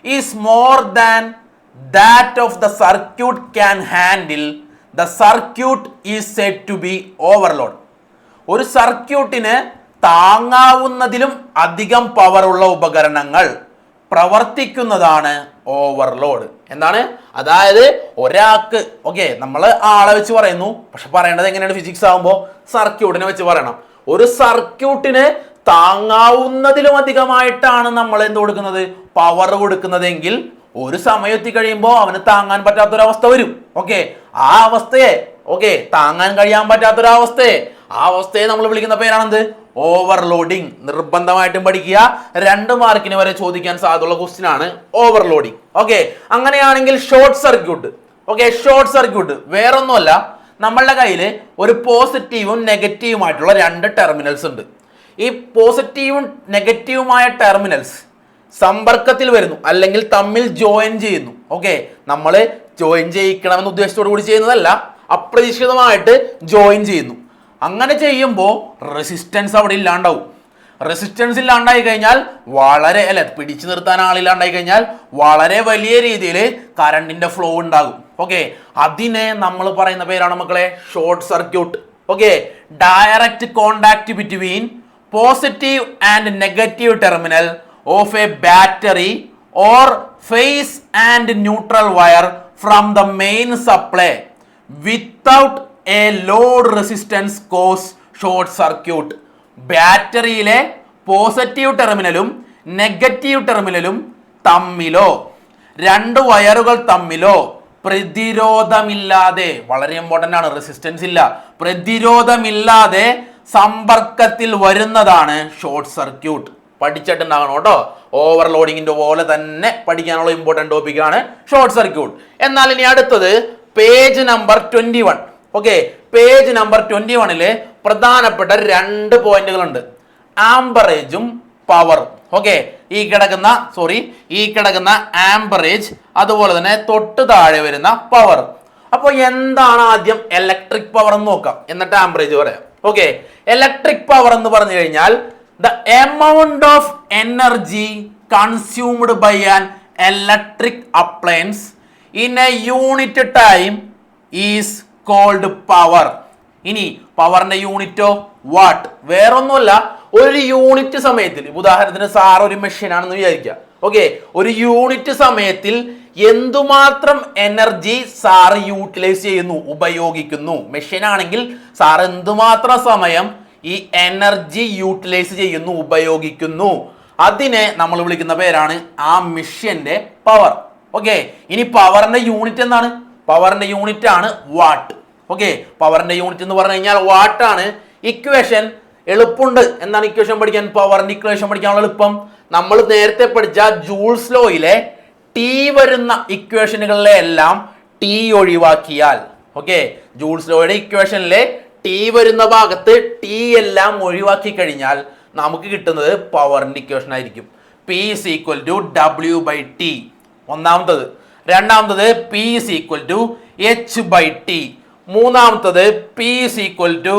is more than that of the circuit can handle, the circuit is said to be overload. ഒരു സർക്യൂട്ടിന് താങ്ങാവുന്നതിലും അധികം പവർ ഉള്ള ഉപകരണങ്ങൾ പ്രവർത്തിക്കുന്നതാണ് ഓവർലോഡ്. എന്താണ്? അതായത് ഒരാൾക്ക്, ഓക്കെ, നമ്മൾ ആളെ വെച്ച് പറയുന്നു, പക്ഷെ പറയേണ്ടത് എങ്ങനെയാണ് ഫിസിക്സ് ആകുമ്പോൾ സർക്യൂട്ടിനെ വെച്ച് പറയണം. ഒരു സർക്യൂട്ടിന് താങ്ങാവുന്നതിലും അധികമായിട്ടാണ് നമ്മൾ എന്ത് കൊടുക്കുന്നത്, പവർ കൊടുക്കുന്നതെങ്കിൽ ഒരു സമയത്തി കഴിയുമ്പോൾ അവന് താങ്ങാൻ പറ്റാത്തൊരവസ്ഥ വരും. ഓക്കെ, ആ അവസ്ഥയെ, ഓക്കെ, താങ്ങാൻ കഴിയാൻ പറ്റാത്തൊരവസ്ഥയെ, ആ അവസ്ഥയെ നമ്മൾ വിളിക്കുന്ന പേരാണെന്ത്? ഓവർലോഡിങ്. നിർബന്ധമായിട്ടും പഠിക്കുക. 2 മാർക്കിന് വരെ ചോദിക്കാൻ സാധ്യതയുള്ള ക്വസ്റ്റ്യൻ ആണ് ഓവർലോഡിങ്. ഓക്കെ, അങ്ങനെയാണെങ്കിൽ short circuit. Okay, short circuit വേറൊന്നുമല്ല, നമ്മളുടെ കയ്യിൽ ഒരു പോസിറ്റീവും നെഗറ്റീവുമായിട്ടുള്ള 2 ടെർമിനൽസ് ഉണ്ട്. ഈ പോസിറ്റീവും നെഗറ്റീവുമായ ടെർമിനൽസ് സമ്പർക്കത്തിൽ വരുന്നു, അല്ലെങ്കിൽ തമ്മിൽ ജോയിൻ ചെയ്യുന്നു. ഓക്കെ, നമ്മൾ ജോയിൻ ചെയ്യിക്കണമെന്ന ഉദ്ദേശത്തോടു കൂടി ചെയ്യുന്നതല്ല, അപ്രതീക്ഷിതമായിട്ട് ജോയിൻ ചെയ്യുന്നു. അങ്ങനെ ചെയ്യുമ്പോൾ റെസിസ്റ്റൻസ് അവിടെ ഇല്ലാണ്ടാവും. റെസിസ്റ്റൻസ് ഇല്ലാണ്ടായി കഴിഞ്ഞാൽ വളരെ, അല്ലെ, പിടിച്ചു നിർത്താൻ ആളില്ലാണ്ടായി കഴിഞ്ഞാൽ വളരെ വലിയ രീതിയിൽ കറണ്ടിന്റെ ഫ്ലോ ഉണ്ടാകും. ഓക്കെ, അതിനെ നമ്മൾ പറയുന്ന പേരാണ് മക്കളെ short circuit. Okay, direct contact between positive and negative terminal of a battery or phase and neutral wire from the main supply without a load resistance cause short circuit. ബാറ്ററിയിലെ positive ടെർമിനലും negative ടെർമിനലും തമ്മിലോ 2 വയറുകൾ തമ്മിലോ പ്രതിരോധമില്ലാതെ, വളരെ important ആണ്, resistance ഇല്ല, പ്രതിരോധമില്ലാതെ സമ്പർക്കത്തിൽ വരുന്നതാണ് ഷോർട്ട് സർക്യൂട്ട്. പഠിച്ചിട്ടുണ്ടാകണം കേട്ടോ. ഓവർലോഡിങ്ങിന്റെ പോലെ തന്നെ പഠിക്കാനുള്ള ഇമ്പോർട്ടൻ്റ് ടോപ്പിക്കാണ് ഷോർട്ട് സർക്യൂട്ട്. എന്നാൽ ഇനി അടുത്തത് page number 21. Okay, page number 21 പ്രധാനപ്പെട്ട 2 പോയിന്റുകളുണ്ട്, ആംബറേജും പവറും. ഓക്കെ, ഈ കിടക്കുന്ന ആംബറേജ്, അതുപോലെ തന്നെ തൊട്ട് താഴെ വരുന്ന പവർ. അപ്പോൾ എന്താണ് ആദ്യം ഇലക്ട്രിക് പവർ എന്ന് നോക്കാം, എന്നിട്ട് ആംബറേജ് പറയാം. ഓക്കെ, ഇലക്ട്രിക് പവർ എന്ന് പറഞ്ഞു കഴിഞ്ഞാൽ the amount of energy consumed by an electric appliance in a unit time is called power. ഇനി പവറിന്റെ യൂണിറ്റോ വാട്ട്. വേറൊന്നുമല്ല, ഒരു യൂണിറ്റ് സമയത്തിൽ, ഉദാഹരണത്തിന് സാർ ഒരു മെഷീൻ ആണെന്ന് വിചാരിക്കുക. ഓക്കെ, ഒരു യൂണിറ്റ് സമയത്തിൽ എന്തുമാത്രം എനർജി സാർ യൂട്ടിലൈസ് ചെയ്യുന്നു, ഉപയോഗിക്കുന്നു. മെഷീൻ ആണെങ്കിൽ സാർ എന്തുമാത്രം സമയം ഈ എനർജി യൂട്ടിലൈസ് ചെയ്യുന്നു, ഉപയോഗിക്കുന്നു, അതിനെ നമ്മൾ വിളിക്കുന്ന പേരാണ് ആ മെഷീന്റെ പവർ. ഓക്കെ, ഇനി പവറിന്റെ യൂണിറ്റ് എന്താണ്? പവറിന്റെ യൂണിറ്റ് ആണ് വാട്ട്. ഓക്കെ, പവറിന്റെ യൂണിറ്റ് എന്ന് പറഞ്ഞു കഴിഞ്ഞാൽ വാട്ട് ആണ്. ഇക്വേഷൻ എളുപ്പമുണ്ട്. എന്താണ് ഇക്വേഷൻ പഠിക്കാൻ? പവറിന്റെ ഇക്വേഷൻ പഠിക്കാനുള്ള എളുപ്പം നമ്മൾ നേരത്തെ പഠിച്ച ജൂൾസ് ലോയിലെ ടി വരുന്ന ഇക്വേഷനുകളിലെ എല്ലാം ടി ഒഴിവാക്കിയാൽ, ഓക്കെ, ജൂൾസ് ലോയുടെ ഇക്വേഷനിലെ ടി വരുന്ന ഭാഗത്ത് ടി എല്ലാം ഒഴിവാക്കി കഴിഞ്ഞാൽ നമുക്ക് കിട്ടുന്നത് പവറിന്റെ ഇക്വേഷൻ ആയിരിക്കും. P is equal to W by T ഒന്നാമത്തത്. രണ്ടാമത്തത് P is equal to H by T. മൂന്നാമത്തത് P is equal to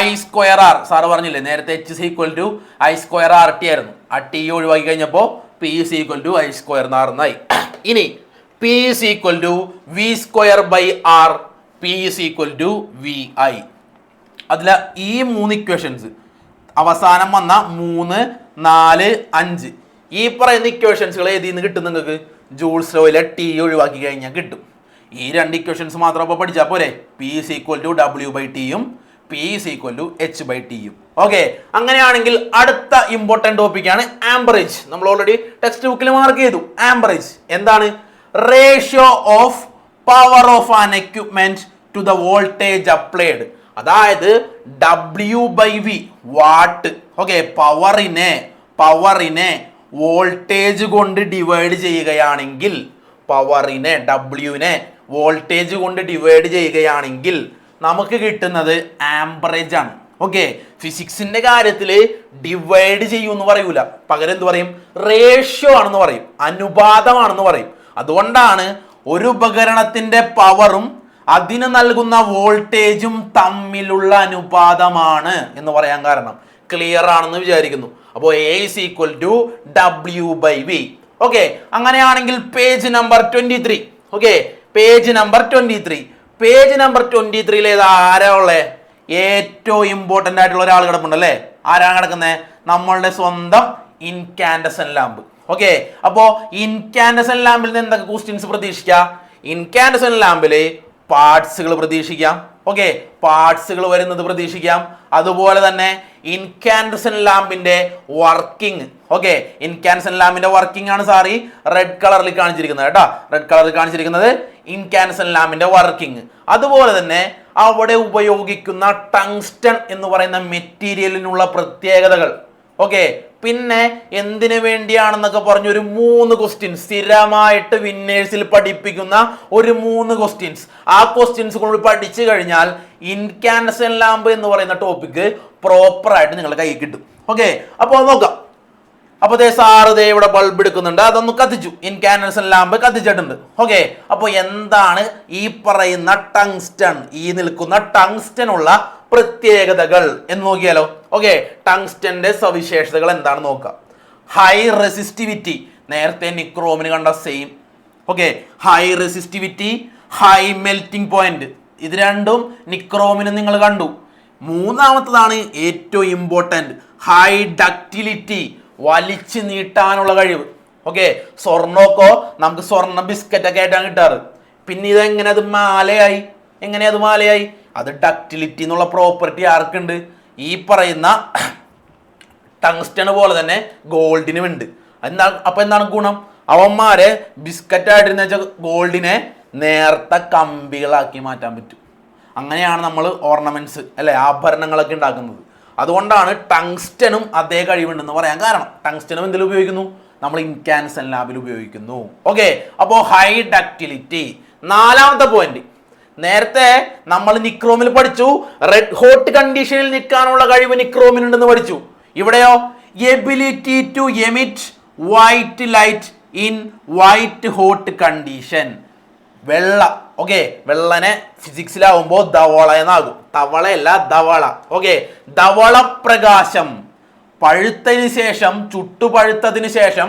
I square R. Sir പറഞ്ഞില്ലേ നേരത്തെ H is equal to I square R T ആയിരുന്നു. ആ T ഒഴിവാക്കി കഴിഞ്ഞപ്പോൾ P is equal to I square എന്നായി. ഇനി P is equal to V square by R, P is equal to V I. അതിൽ ഈ 3 ഇക്വേഷൻസ് അവസാനം വന്ന 3, 4, 5 ഈ പറയുന്ന ഇക്വേഷൻസുകൾ ഏതിൽ നിന്ന് കിട്ടും? നിങ്ങൾക്ക് ജൂൾസ് ലോയിലെ ടി ഒഴിവാക്കി കഴിഞ്ഞാൽ കിട്ടും. ഈ 2 ഇക്വേഷൻസ് മാത്രം ഇപ്പോൾ പഠിച്ചാൽ പോരെ. P is equal to W by ടിയും P is equal to H by ടിയും. ഓക്കെ, അങ്ങനെയാണെങ്കിൽ അടുത്ത ഇമ്പോർട്ടൻറ്റ് ടോപ്പിക്കാണ് ആംബറേജ്. നമ്മൾ ഓൾറെഡി ടെക്സ്റ്റ് ബുക്കിൽ മാർക്ക് ചെയ്തു. ആംബറേജ് എന്താണ്? Ratio of power of an equipment to the voltage applied. അതായത് W by V watt. Okay, പവറിനെ വോൾട്ടേജ് കൊണ്ട് ഡിവൈഡ് ചെയ്യുകയാണെങ്കിൽ, പവറിനെ ഡബ്ല്യുവിനെ വോൾട്ടേജ് കൊണ്ട് ഡിവൈഡ് ചെയ്യുകയാണെങ്കിൽ നമുക്ക് കിട്ടുന്നത് ആംബറേജ് ആണ്. ഓക്കെ, ഫിസിക്സിന്റെ കാര്യത്തിൽ ഡിവൈഡ് ചെയ്യുമെന്ന് പറയൂല, പകരം എന്ത് പറയും? റേഷ്യോ ആണെന്ന് പറയും, അനുപാതമാണെന്ന് പറയും. അതുകൊണ്ടാണ് ഒരു ഉപകരണത്തിന്റെ പവറും അതിന് നൽകുന്ന വോൾട്ടേജും തമ്മിലുള്ള അനുപാതമാണ് എന്ന് പറയാൻ കാരണം. ക്ലിയർ ആണെന്ന് വിചാരിക്കുന്നു. അപ്പോൾ A is equal to W/V. Okay, അങ്ങനെയാണെങ്കിൽ page number 23. Okay, page number 23. Page number 23 ഏതാ ആരാ ഉള്ളത്? ഏറ്റവും ഇമ്പോർട്ടൻ്റ് ആയിട്ടുള്ള ഒരാൾ കിടപ്പുണ്ടല്ലേ. ആരാണ് കിടക്കുന്നത്? നമ്മളുടെ സ്വന്തം ഇൻകാൻഡസെന്റ് ലാമ്പ്. ഓക്കെ, അപ്പോൾ ഇൻകാൻഡസെന്റ് ലാമ്പിൽ നിന്ന് എന്തൊക്കെ ക്വസ്റ്റ്യൻസ് പ്രതീക്ഷിക്കാം? ഇൻകാൻഡസെന്റ് ലാമ്പില് പാർട്സുകൾ പ്രതീക്ഷിക്കാം. ഓക്കെ, പാർട്സുകൾ വരുന്നത് പ്രതീക്ഷിക്കാം. അതുപോലെ തന്നെ ഇൻകാൻഡസെന്റ് ലാമ്പിന്റെ വർക്കിംഗ്. ഓക്കെ, ഇൻകാൻഡസെന്റ് ലാമ്പിന്റെ വർക്കിംഗ് ആണ് സാറി റെഡ് കളറിൽ കാണിച്ചിരിക്കുന്നത് കേട്ടോ. റെഡ് കളറിൽ കാണിച്ചിരിക്കുന്നത് ഇൻകാൻഡസെന്റ് ലാമ്പിന്റെ വർക്കിംഗ്. അതുപോലെ തന്നെ അവിടെ ഉപയോഗിക്കുന്ന ടങ്സ്റ്റൺ എന്ന് പറയുന്ന മെറ്റീരിയലിനുള്ള പ്രത്യേകതകൾ. ഓക്കെ, പിന്നെ എന്തിനു വേണ്ടിയാണെന്നൊക്കെ പറഞ്ഞ ഒരു 3 ക്വസ്റ്റ്യൻസ് സ്ഥിരമായിട്ട് വിന്നേഴ്സിൽ പഠിപ്പിക്കുന്ന ഒരു 3 ക്വസ്റ്റ്യൻസ്. ആ ക്വസ്റ്റ്യൻസ് കൊണ്ട് പഠിച്ചു കഴിഞ്ഞാൽ ഇൻകാൻഡസെന്റ് ലാമ്പ് എന്ന് പറയുന്ന ടോപ്പിക്ക് പ്രോപ്പർ ആയിട്ട് നിങ്ങളുടെ കയ്യിൽ കിട്ടും. ഓക്കെ, അപ്പോൾ നോക്കാം. അപ്പോൾ സാറ് ഇവിടെ ബൾബ് എടുക്കുന്നുണ്ട്, അതൊന്ന് കത്തിച്ചു. Incandescent lamp കത്തിച്ചിട്ടുണ്ട്. ഓക്കെ, അപ്പോൾ എന്താണ് ഈ പറയുന്ന ടങ്സ്റ്റൺ, ഈ നിൽക്കുന്ന ടങ്സ്റ്റനുള്ള പ്രത്യേകതകൾ എന്ന് നോക്കിയാലോ. ഓക്കെ, ടങ്സ്റ്റന്റെ സവിശേഷതകൾ എന്താണെന്ന് നോക്കാം. ഹൈ റെസിസ്റ്റിവിറ്റി, നേരത്തെ നിക്രോമിന് കണ്ട same. Okay, high resistivity, high melting point, ഇത് രണ്ടും നിക്രോമിന് നിങ്ങൾ കണ്ടു. മൂന്നാമത്തതാണ് ഏറ്റവും ഇമ്പോർട്ടൻറ്റ്, ഹൈ ഡക്റ്റിലിറ്റി, വലിച്ചു നീട്ടാനുള്ള കഴിവ്. ഓക്കെ, സ്വർണ്ണമൊക്കെ നമുക്ക് സ്വർണ്ണ ബിസ്ക്കറ്റ് ഒക്കെ ആയിട്ടാണ് കിട്ടാറ്. പിന്നെ ഇതെങ്ങനെ അത് മാലയായി? എങ്ങനെയത് മാലയായി? അത് ഡക്റ്റിലിറ്റി എന്നുള്ള പ്രോപ്പർട്ടി ആർക്കുണ്ട്? ഈ പറയുന്ന ടങ്സ്റ്റണ് പോലെ തന്നെ ഗോൾഡിനും ഉണ്ട്. അപ്പൊ എന്താണ് ഗുണം? അവന്മാരെ ബിസ്ക്കറ്റ് ആയിട്ടിരുന്ന വെച്ചാൽ ഗോൾഡിനെ നേർത്ത കമ്പികളാക്കി മാറ്റാൻ പറ്റും. അങ്ങനെയാണ് നമ്മൾ ഓർണമെന്റ്സ് അല്ലെ, ആഭരണങ്ങളൊക്കെ ഉണ്ടാക്കുന്നത്. അതുകൊണ്ടാണ് ടങ്സ്റ്റനും അതേ കഴിവുണ്ടെന്ന് പറയാൻ കാരണം. ടങ്സ്റ്റനും എന്തിൽ ഉപയോഗിക്കുന്നു? നമ്മൾ ഇൻകാൻഡസെന്റ് ലാബിൽ ഉപയോഗിക്കുന്നു. ഓക്കെ, അപ്പോൾ ഹൈ ഡക്റ്റിലിറ്റി. നാലാമത്തെ പോയിന്റ്, നേരത്തെ നമ്മൾ നിക്രോമിൽ പഠിച്ചു റെഡ് ഹോട്ട് കണ്ടീഷനിൽ നിൽക്കാനുള്ള കഴിവ് നിക്രോമിനുണ്ടെന്ന് പഠിച്ചു. ഇവിടെയോ ability to emit white light in white hot condition. വെള്ള, ഓക്കെ, വെള്ളനെ ഫിസിക്സിലാവുമ്പോൾ ധവള എന്നാകും. തവളയല്ല, ധവള. ഓക്കെ, ധവള പ്രകാശം, പഴുത്തതിന് ശേഷം, ചുട്ടുപഴുത്തതിന് ശേഷം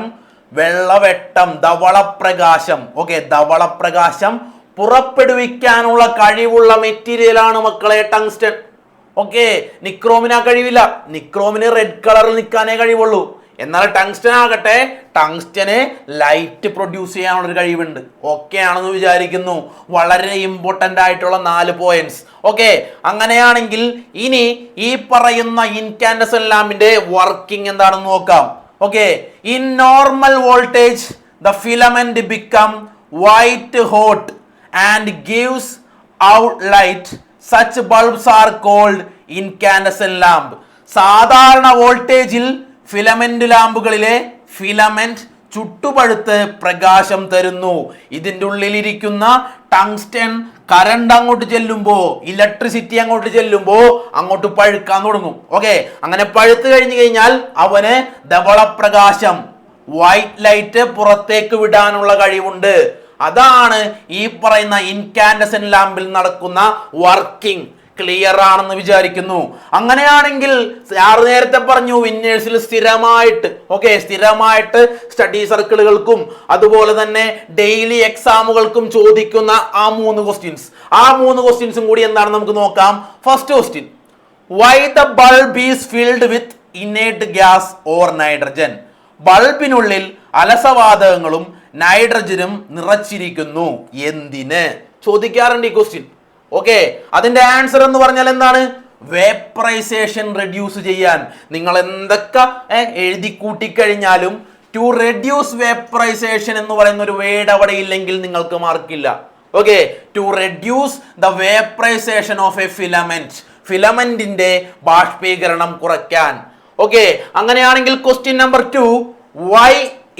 വെള്ളവെട്ടം, ധവള പ്രകാശം. ഓക്കെ, ധവള പ്രകാശം പുറപ്പെടുവിക്കാനുള്ള കഴിവുള്ള മെറ്റീരിയലാണ് മക്കളെ ടങ്സ്റ്റൺ. ഓക്കെ, നിക്രോമിന് ആ കഴിവില്ല. നിക്രോമിന് റെഡ് കളറിൽ നിൽക്കാനേ കഴിവുള്ളൂ. എന്നാൽ ടങ്സ്റ്റൻ ആകട്ടെ, ടങ്സ്റ്റന് ലൈറ്റ് പ്രൊഡ്യൂസ് ചെയ്യാനുള്ളൊരു കഴിവുണ്ട്. ഓക്കെ ആണെന്ന് വിചാരിക്കുന്നു. വളരെ ഇമ്പോർട്ടൻ്റ് ആയിട്ടുള്ള 4 പോയിന്റ്സ്. ഓക്കെ, അങ്ങനെയാണെങ്കിൽ ഇനി ഈ പറയുന്ന ഇൻകാൻഡസെന്റ് ലാമ്പിന്റെ വർക്കിംഗ് എന്താണെന്ന് നോക്കാം. Okay, in normal voltage the filament become white hot and gives out light. Such bulbs are called incandescent lamp. സാധാരണ വോൾട്ടേജിൽ ഫിലമെന്റ് ലാമ്പുകളിലെ ഫിലമെന്റ് ചുട്ടുപഴുത്ത് പ്രകാശം തരുന്നു. ഇതിൻ്റെ ഉള്ളിലിരിക്കുന്ന ടങ്സ്റ്റൺ കറണ്ട് അങ്ങോട്ട് ചെല്ലുമ്പോൾ, ഇലക്ട്രിസിറ്റി അങ്ങോട്ട് ചെല്ലുമ്പോൾ അങ്ങോട്ട് പഴുക്കാൻ തുടങ്ങും. ഓക്കെ, അങ്ങനെ പഴുത്ത് കഴിഞ്ഞു കഴിഞ്ഞാൽ അവന് ധവളപ്രകാശം, വൈറ്റ് ലൈറ്റ് പുറത്തേക്ക് വിടാനുള്ള കഴിവുണ്ട്. അതാണ് ഈ പറയുന്ന ഇൻകാൻഡസെന്റ് ലാമ്പിൽ നടക്കുന്ന വർക്കിംഗ്. ക്ലിയർ ആണെന്ന് വിചാരിക്കുന്നു. അങ്ങനെയാണെങ്കിൽ സാറ് നേരത്തെ പറഞ്ഞു വിന്നേഴ്സിൽ സ്ഥിരമായിട്ട്, ഓക്കെ, സ്ഥിരമായിട്ട് സ്റ്റഡി സർക്കിളുകൾക്കും അതുപോലെ തന്നെ ഡെയിലി എക്സാമുകൾക്കും ചോദിക്കുന്ന ആ 3 ക്വസ്റ്റ്യൻസ്, ആ 3 ക്വസ്റ്റ്യൻസും കൂടി എന്താണെന്ന് നമുക്ക് നോക്കാം. First question, why the bulb is filled with inert gas or nitrogen. ബൾബിനുള്ളിൽ അലസവാതകങ്ങളും നൈട്രജനും നിറച്ചിരിക്കുന്നു. എന്തിന്? ചോദിക്കാറുണ്ട് ഈ ക്വസ്റ്റ്യൻ. ഓക്കെ, അതിന്റെ ആൻസർ എന്ന് പറഞ്ഞാൽ എന്താണ്? വേപ്പറൈസേഷൻ റെഡ്യൂസ് ചെയ്യാൻ. നിങ്ങൾ എന്തൊക്കെ എഴുതി കൂട്ടിക്കഴിഞ്ഞാലും ടു റെഡ്യൂസ് വേപ്പറൈസേഷൻ എന്ന് പറയുന്ന ഒരു വേർഡ് അവിടെ ഇല്ലെങ്കിൽ നിങ്ങൾക്ക് മാർക്കില്ല. Okay, to reduce the vaporization of a filament, ഫിലമെന്റിന്റെ ബാഷ്പീകരണം കുറയ്ക്കാൻ. ഓക്കെ, അങ്ങനെയാണെങ്കിൽ question number 2, why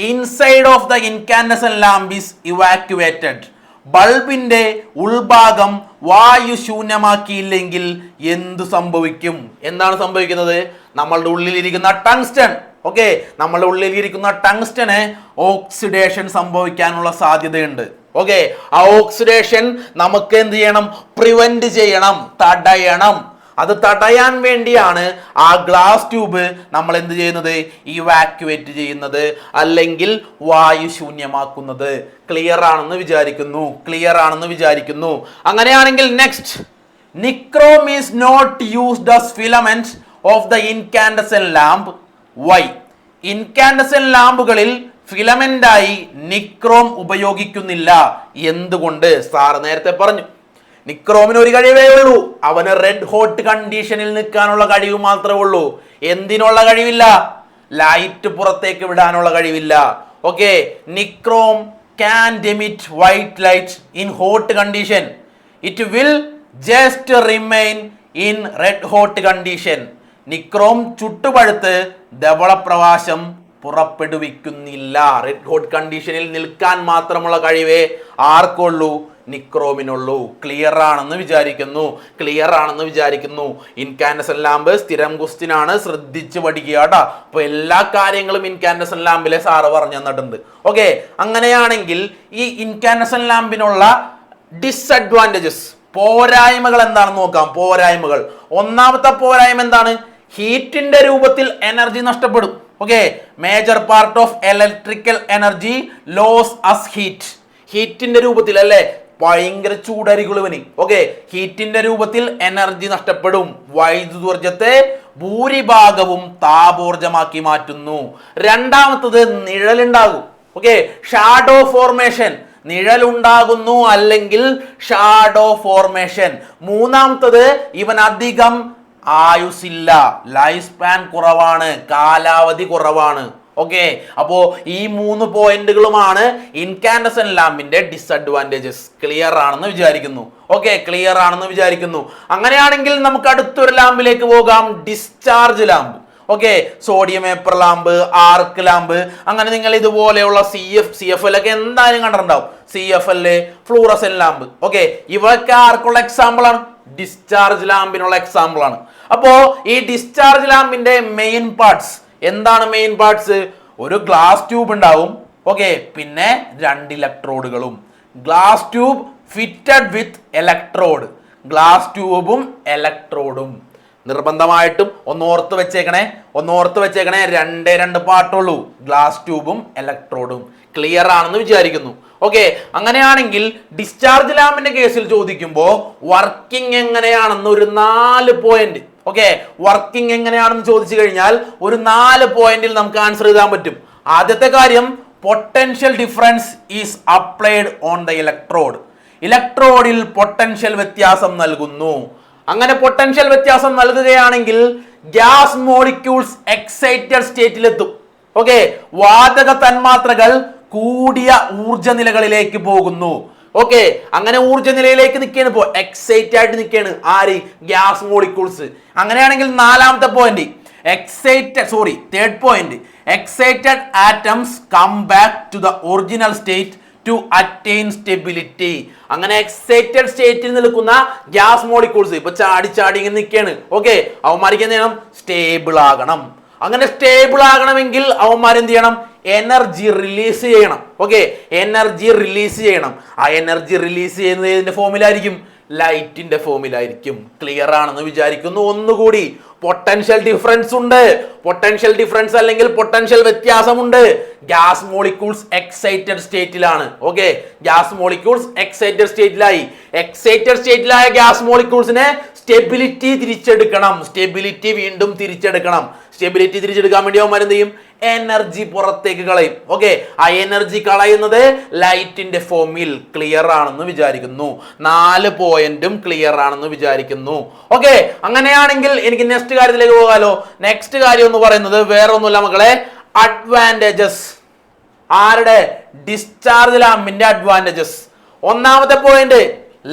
inside of the incandescent lamp is evacuated. ബൾബിന്റെ ഉൾഭാഗം വായു ശൂന്യമാക്കിയില്ലെങ്കിൽ എന്ത് സംഭവിക്കും? എന്താണ് സംഭവിക്കുന്നത്? നമ്മളുടെ ഉള്ളിലിരിക്കുന്ന ടങ്സ്റ്റൺ, ഓക്കെ, നമ്മളുടെ ഉള്ളിലിരിക്കുന്ന ടങ്സ്റ്റന് ഓക്സിഡേഷൻ സംഭവിക്കാനുള്ള സാധ്യതയുണ്ട്. ഓക്കെ, ആ ഓക്സിഡേഷൻ നമുക്ക് എന്ത് ചെയ്യണം? പ്രിവെന്റ് ചെയ്യണം, തടയണം. അത് തടയാൻ വേണ്ടിയാണ് ആ ഗ്ലാസ് ട്യൂബ് നമ്മൾ എന്ത് ചെയ്യുന്നത്? ഇവാക്യുവേറ്റ് ചെയ്യുന്നത്, അല്ലെങ്കിൽ വായു ശൂന്യമാക്കുന്നത്. ക്ലിയർ ആണെന്ന് വിചാരിക്കുന്നു, ക്ലിയർ ആണെന്ന് വിചാരിക്കുന്നു. അങ്ങനെയാണെങ്കിൽ next, nichrome is not used as filament of the incandescent lamp. Why? Incandescent ലാമ്പുകളിൽ ഫിലമെന്റായി നിക്രോം ഉപയോഗിക്കുന്നില്ല. എന്തുകൊണ്ട്? സാർ നേരത്തെ പറഞ്ഞു, നിക്രോമിന് ഒരു കഴിവേ ഉള്ളൂ, അവന് റെഡ് ഹോട്ട് കണ്ടീഷനിൽ നിൽക്കാനുള്ള കഴിവ് മാത്രമേ ഉള്ളൂ. എന്തിനുള്ള കഴിവില്ല? ലൈറ്റ് പുറത്തേക്ക് വിടാനുള്ള കഴിവില്ല. Okay, nichrome can emit white light in hot condition. It will just remain in red hot condition. Nichrome ചുട്ടുപഴുത്ത് ധവളപ്രകാശം പുറപ്പെടുവിക്കുന്നില്ല. റെഡ് ഹോട്ട് കണ്ടീഷനിൽ നിൽക്കാൻ മാത്രമുള്ള കഴിവേ ആർക്കുള്ളൂ? നിക്രോമിനുള്ളൂ. ക്ലിയർ ആണെന്ന് വിചാരിക്കുന്നു, ക്ലിയർ ആണെന്ന് വിചാരിക്കുന്നു. ഇൻകാൻഡസെന്റ് ലാമ്പ് സ്ഥിരം ക്വസ്റ്റ്യൻ ആണ്, ശ്രദ്ധിച്ച് പഠിക്കുക കേട്ടോ. അപ്പൊ എല്ലാ കാര്യങ്ങളും ഇൻകാൻഡസെന്റ് ലാമ്പിലെ സാറ് പറഞ്ഞു തന്നിട്ടുണ്ട്. ഓക്കെ, അങ്ങനെയാണെങ്കിൽ ഈ ഇൻകാൻഡസെന്റ് ലാമ്പിനുള്ള ഡിസഡ്വാൻറ്റേജസ്, പോരായ്മകൾ എന്താണെന്ന് നോക്കാം. പോരായ്മകൾ, ഒന്നാമത്തെ പോരായ്മ എന്താണ്? ഹീറ്റിന്റെ രൂപത്തിൽ എനർജി നഷ്ടപ്പെടും. Okay, major part of electrical energy loss as heat. ഹീറ്റിന്റെ രൂപത്തിൽ അല്ലേ, ഭയങ്കര ചൂടായിരിക്കും ഇവന്. ഓക്കെ, ഹീറ്റിന്റെ രൂപത്തിൽ എനർജി നഷ്ടപ്പെടും. വൈദ്യുതോർജത്തെ ഭൂരിഭാഗവും താപോർജമാക്കി മാറ്റുന്നു. രണ്ടാമത്തത് നിഴലുണ്ടാകും. ഓക്കെ, ഷാഡോ ഫോർമേഷൻ, നിഴലുണ്ടാകുന്നു അല്ലെങ്കിൽ ഷാഡോ ഫോർമേഷൻ. മൂന്നാമത്തത് ഇവൻ അധികം ആയുസില്ല, ലൈഫ് സ്പാൻ കുറവാണ്, കാലാവധി കുറവാണ്. ഓക്കെ, അപ്പോ ഈ 3 പോയിന്റുകളുമാണ് ഇൻകാൻഡസെന്റ് ലാമ്പിന്റെ ഡിസഡ്വാൻറ്റേജസ്. ക്ലിയർ ആണെന്ന് വിചാരിക്കുന്നു. ഓക്കെ, ക്ലിയർ ആണെന്ന് വിചാരിക്കുന്നു. അങ്ങനെയാണെങ്കിൽ നമുക്ക് അടുത്തൊരു ലാമ്പിലേക്ക് പോകാം, discharge lamp. Okay, sodium vapour lamp, ആർക്ക് ലാമ്പ്, അങ്ങനെ നിങ്ങൾ ഇതുപോലെയുള്ള CFL ഒക്കെ എന്തായാലും കണ്ടിട്ടുണ്ടാവും. CFL, fluorescent lamp. ഓക്കെ, ഇവയൊക്കെ ആർക്കുള്ള എക്സാമ്പിൾ ആണ്? ഡിസ്ചാർജ് ലാമ്പിനുള്ള എക്സാമ്പിൾ ആണ്. അപ്പോ ഈ ഡിസ്ചാർജ് ലാമ്പിന്റെ മെയിൻ പാർട്സ് എന്താണ്? മെയിൻ പാർട്സ്, ഒരു ഗ്ലാസ് ട്യൂബ് ഉണ്ടാവും. ഓക്കെ, പിന്നെ 2 ഇലക്ട്രോഡുകളും. Glass tube fitted with electrode. ഗ്ലാസ് ട്യൂബും ഇലക്ട്രോഡും നിർബന്ധമായിട്ടും ഒന്നോർത്ത് വെച്ചേക്കണേ, ഒന്നോർത്ത് വെച്ചേക്കണേ. 2 പാർട്ടുള്ളൂ, ഗ്ലാസ് ട്യൂബും ഇലക്ട്രോഡും. ക്ലിയർ ആണെന്ന് വിചാരിക്കുന്നു. ഓക്കെ, അങ്ങനെയാണെങ്കിൽ ഡിസ്ചാർജ് ലാമ്പിന്റെ കേസിൽ ചോദിക്കുമ്പോൾ വർക്കിംഗ് എങ്ങനെയാണെന്ന് ഒരു 4 പോയിന്റ്. ഓക്കെ, വർക്കിംഗ് എങ്ങനെയാണെന്ന് ചോദിച്ചു കഴിഞ്ഞാൽ ഒരു 4 പോയിന്റിൽ നമുക്ക് ആൻസർ എഴുതാൻ പറ്റും. ആദ്യത്തെ കാര്യം, potential difference is applied on the electrode. ഇലക്ട്രോഡിൽ പൊട്ടൻഷ്യൽ വ്യത്യാസം നൽകുന്നു. അങ്ങനെ പൊട്ടൻഷ്യൽ വ്യത്യാസം നൽകുകയാണെങ്കിൽ ഗ്യാസ് മോളിക്യൂൾസ് എക്സൈറ്റഡ് സ്റ്റേറ്റിലെത്തും. ഓക്കെ, വാതക തന്മാത്രകൾ കൂടിയ ഊർജ നിലകളിലേക്ക് പോകുന്നു. ഓക്കെ, അങ്ങനെ ഊർജ നിലയിലേക്ക് നിൽക്കുകയാണ്, ഇപ്പോൾ എക്സൈറ്റ് ആയിട്ട് നിൽക്കുകയാണ് ആര്? Gas molecules. അങ്ങനെയാണെങ്കിൽ 4ാമത്തെ point, third point, excited atoms come back to the original state to attain stability. അങ്ങനെ എക്സൈറ്റഡ് സ്റ്റേറ്റിൽ നിൽക്കുന്ന ഗ്യാസ് മോളിക്യൂൾസ് ഇപ്പൊ ചാടി ഇങ്ങനെ നിൽക്കുകയാണ്. ഓക്കെ, അവന്മാർക്ക് എന്ത് ചെയ്യണം? സ്റ്റേബിൾ ആകണം. അങ്ങനെ സ്റ്റേബിൾ ആകണമെങ്കിൽ അവന്മാർ എന്ത് ചെയ്യണം? എനർജി റിലീസ് ചെയ്യണം. ഓക്കെ, എനർജി റിലീസ് ചെയ്യണം. ആ എനർജി റിലീസ് ചെയ്യുന്നത് ഏതിന്റെ ഫോമിലായിരിക്കും? ലൈറ്റിന്റെ ഫോമിലായിരിക്കും. ക്ലിയർ ആണെന്ന് വിചാരിക്കുന്നു. ഒന്നുകൂടി, പൊട്ടൻഷ്യൽ ഡിഫറൻസ് ഉണ്ട്. പൊട്ടൻഷ്യൽ ഡിഫറൻസ് അല്ലെങ്കിൽ പൊട്ടൻഷ്യൽ വ്യത്യാസമുണ്ട്. ഗ്യാസ് മോളിക്യൂൾസ് എക്സൈറ്റഡ് സ്റ്റേറ്റിലാണ്. ഓക്കെ, ഗ്യാസ് മോളിക്യൂൾസ് എക്സൈറ്റഡ് സ്റ്റേറ്റിലായി. എക്സൈറ്റഡ് സ്റ്റേറ്റിലായ ഗ്യാസ് മോളിക്യൂൾസിനെ സ്റ്റെബിലിറ്റി തിരിച്ചെടുക്കണം. സ്റ്റെബിലിറ്റി വീണ്ടും തിരിച്ചെടുക്കണം. സ്റ്റെബിലിറ്റി തിരിച്ചെടുക്കാൻ വേണ്ടി അവന്മാർ എന്ത് ചെയ്യും? എനർജി പുറത്തേക്ക് കളയും. ഓക്കെ, ആ എനർജി കളയുന്നത് ലൈറ്റിന്റെ ഫോമിൽ. ക്ലിയർ ആണെന്ന് വിചാരിക്കുന്നു. 4 പോയിന്റും ക്ലിയർ ആണെന്ന് വിചാരിക്കുന്നു. ഓക്കെ, അങ്ങനെയാണെങ്കിൽ എനിക്ക് നെക്സ്റ്റ് കാര്യത്തിലേക്ക് പോകാലോ. നെക്സ്റ്റ് കാര്യം എന്ന് പറയുന്നത് വേറെ ഒന്നുമില്ല മക്കളെ, അഡ്വാൻറ്റേജസ്. ആരുടെ? ഡിസ്ചാർജ് ലാമ്പിന്റെ അഡ്വാൻറ്റേജസ്. ഒന്നാമത്തെ പോയിന്റ്,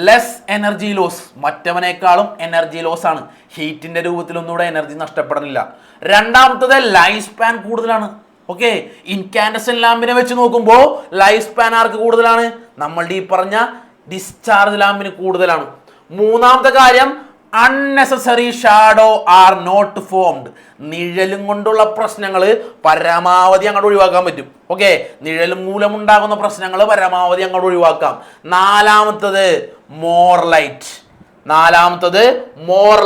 ലെസ് എനർജി ലോസ്. മറ്റവനേക്കാളും എനർജി ലോസ് ആണ്. ഹീറ്റിന്റെ രൂപത്തിൽ ഒന്നുകൂടെ എനർജി നഷ്ടപ്പെടുന്നില്ല. രണ്ടാമത്തത് ലൈഫ് സ്പാൻ കൂടുതലാണ്. ഓക്കെ, ഇൻകാൻഡസെന്റ് ലാമ്പിനെ വെച്ച് നോക്കുമ്പോൾ ലൈഫ് സ്പാൻ ആർക്ക് കൂടുതലാണ്? നമ്മളുടെ ഈ പറഞ്ഞ ഡിസ്ചാർജ് ലാമ്പിന് കൂടുതലാണ്. മൂന്നാമത്തെ കാര്യം, unnecessary shadow are not formed. നിഴലും കൊണ്ടുള്ള പ്രശ്നങ്ങൾ പരമാവധി അങ്ങോട്ട് ഒഴിവാക്കാൻ പറ്റും. ഓക്കെ, നിഴലും മൂലമുണ്ടാകുന്ന പ്രശ്നങ്ങൾ പരമാവധി അങ്ങോട്ട് ഒഴിവാക്കാം. നാലാമത്തത് മോർ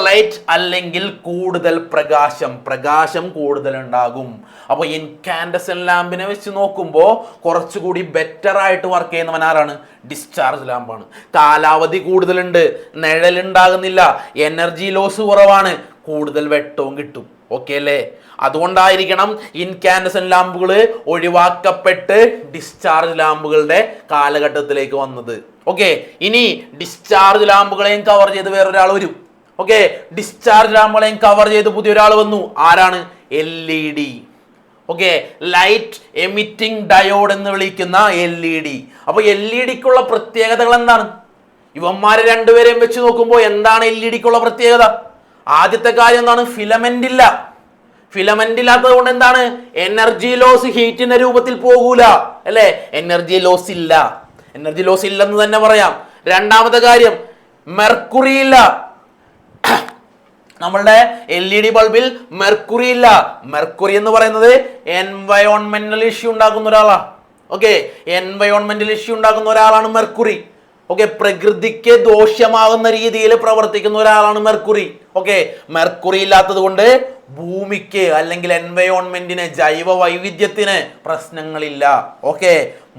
ലൈറ്റ് അല്ലെങ്കിൽ കൂടുതൽ പ്രകാശം കൂടുതൽ ഉണ്ടാകും. അപ്പോൾ ഇൻകാൻഡസെന്റ് ലാമ്പിനെ വെച്ച് നോക്കുമ്പോൾ കുറച്ചുകൂടി ബെറ്റർ ആയിട്ട് വർക്ക് ചെയ്യുന്നവൻ ആരാണ്? ഡിസ്ചാർജ് ലാമ്പാണ്. കാലാവധി കൂടുതലുണ്ട്, നിഴലുണ്ടാകുന്നില്ല, എനർജി ലോസ് കുറവാണ്, കൂടുതൽ വെട്ടവും കിട്ടും. ഓക്കെ അല്ലേ? അതുകൊണ്ടായിരിക്കണം ഇൻകാൻഡസെന്റ് ലാമ്പുകൾ ഒഴിവാക്കപ്പെട്ട് ഡിസ്ചാർജ് ലാമ്പുകളുടെ കാലഘട്ടത്തിലേക്ക് വന്നത്. ഓക്കെ, ഇനി ഡിസ്ചാർജ് ലാമ്പുകളെയും കവർ ചെയ്ത് വേറൊരാൾ വരും. ഓക്കെ, ഡിസ്ചാർജ് ലാമ്പുകളെയും കവർ ചെയ്ത് പുതിയൊരാൾ വന്നു. ആരാണ്? LED. Okay, light emitting diode എന്ന് വിളിക്കുന്ന LED. അപ്പൊ LED-ക്കുള്ള പ്രത്യേകതകൾ എന്താണ്? ഇവന്മാരെ രണ്ടുപേരെയും വെച്ച് നോക്കുമ്പോൾ എന്താണ് LED-ക്കുള്ള പ്രത്യേകത? ആദ്യത്തെ കാര്യം എന്താണ്? ഫിലമെന്റ് ഇല്ല. ഫിലമെന്റ് ഇല്ലാത്തത് കൊണ്ട് എന്താണ്? എനർജി ലോസ് ഹീറ്റിന്റെ രൂപത്തിൽ പോകൂല, അല്ലെ? എനർജി ലോസ് ഇല്ലെന്ന് തന്നെ പറയാം. രണ്ടാമത്തെ കാര്യം, മെർക്കുറി ഇല്ല. നമ്മളുടെ LED ബൾബിൽ മെർക്കുറി ഇല്ല. മെർക്കുറി എന്ന് പറയുന്നത് എൻവയോൺമെന്റൽ ഇഷ്യൂ ഉണ്ടാക്കുന്ന ഒരാളാണ്. ഓക്കെ, എൻവയോൺമെന്റൽ ഇഷ്യൂ ഉണ്ടാക്കുന്ന ഒരാളാണ് മെർക്കുറി. ഓക്കെ, പ്രകൃതിക്ക് ദോഷമാകുന്ന രീതിയിൽ പ്രവർത്തിക്കുന്ന ഒരാളാണ് മെർക്കുറി. ഓക്കെ, മെർക്കുറി ഇല്ലാത്തത് കൊണ്ട് ഭൂമിക്ക് അല്ലെങ്കിൽ എൻവയോൺമെന്റിന്, ജൈവ വൈവിധ്യത്തിന് പ്രശ്നങ്ങളില്ല. ഓക്കെ,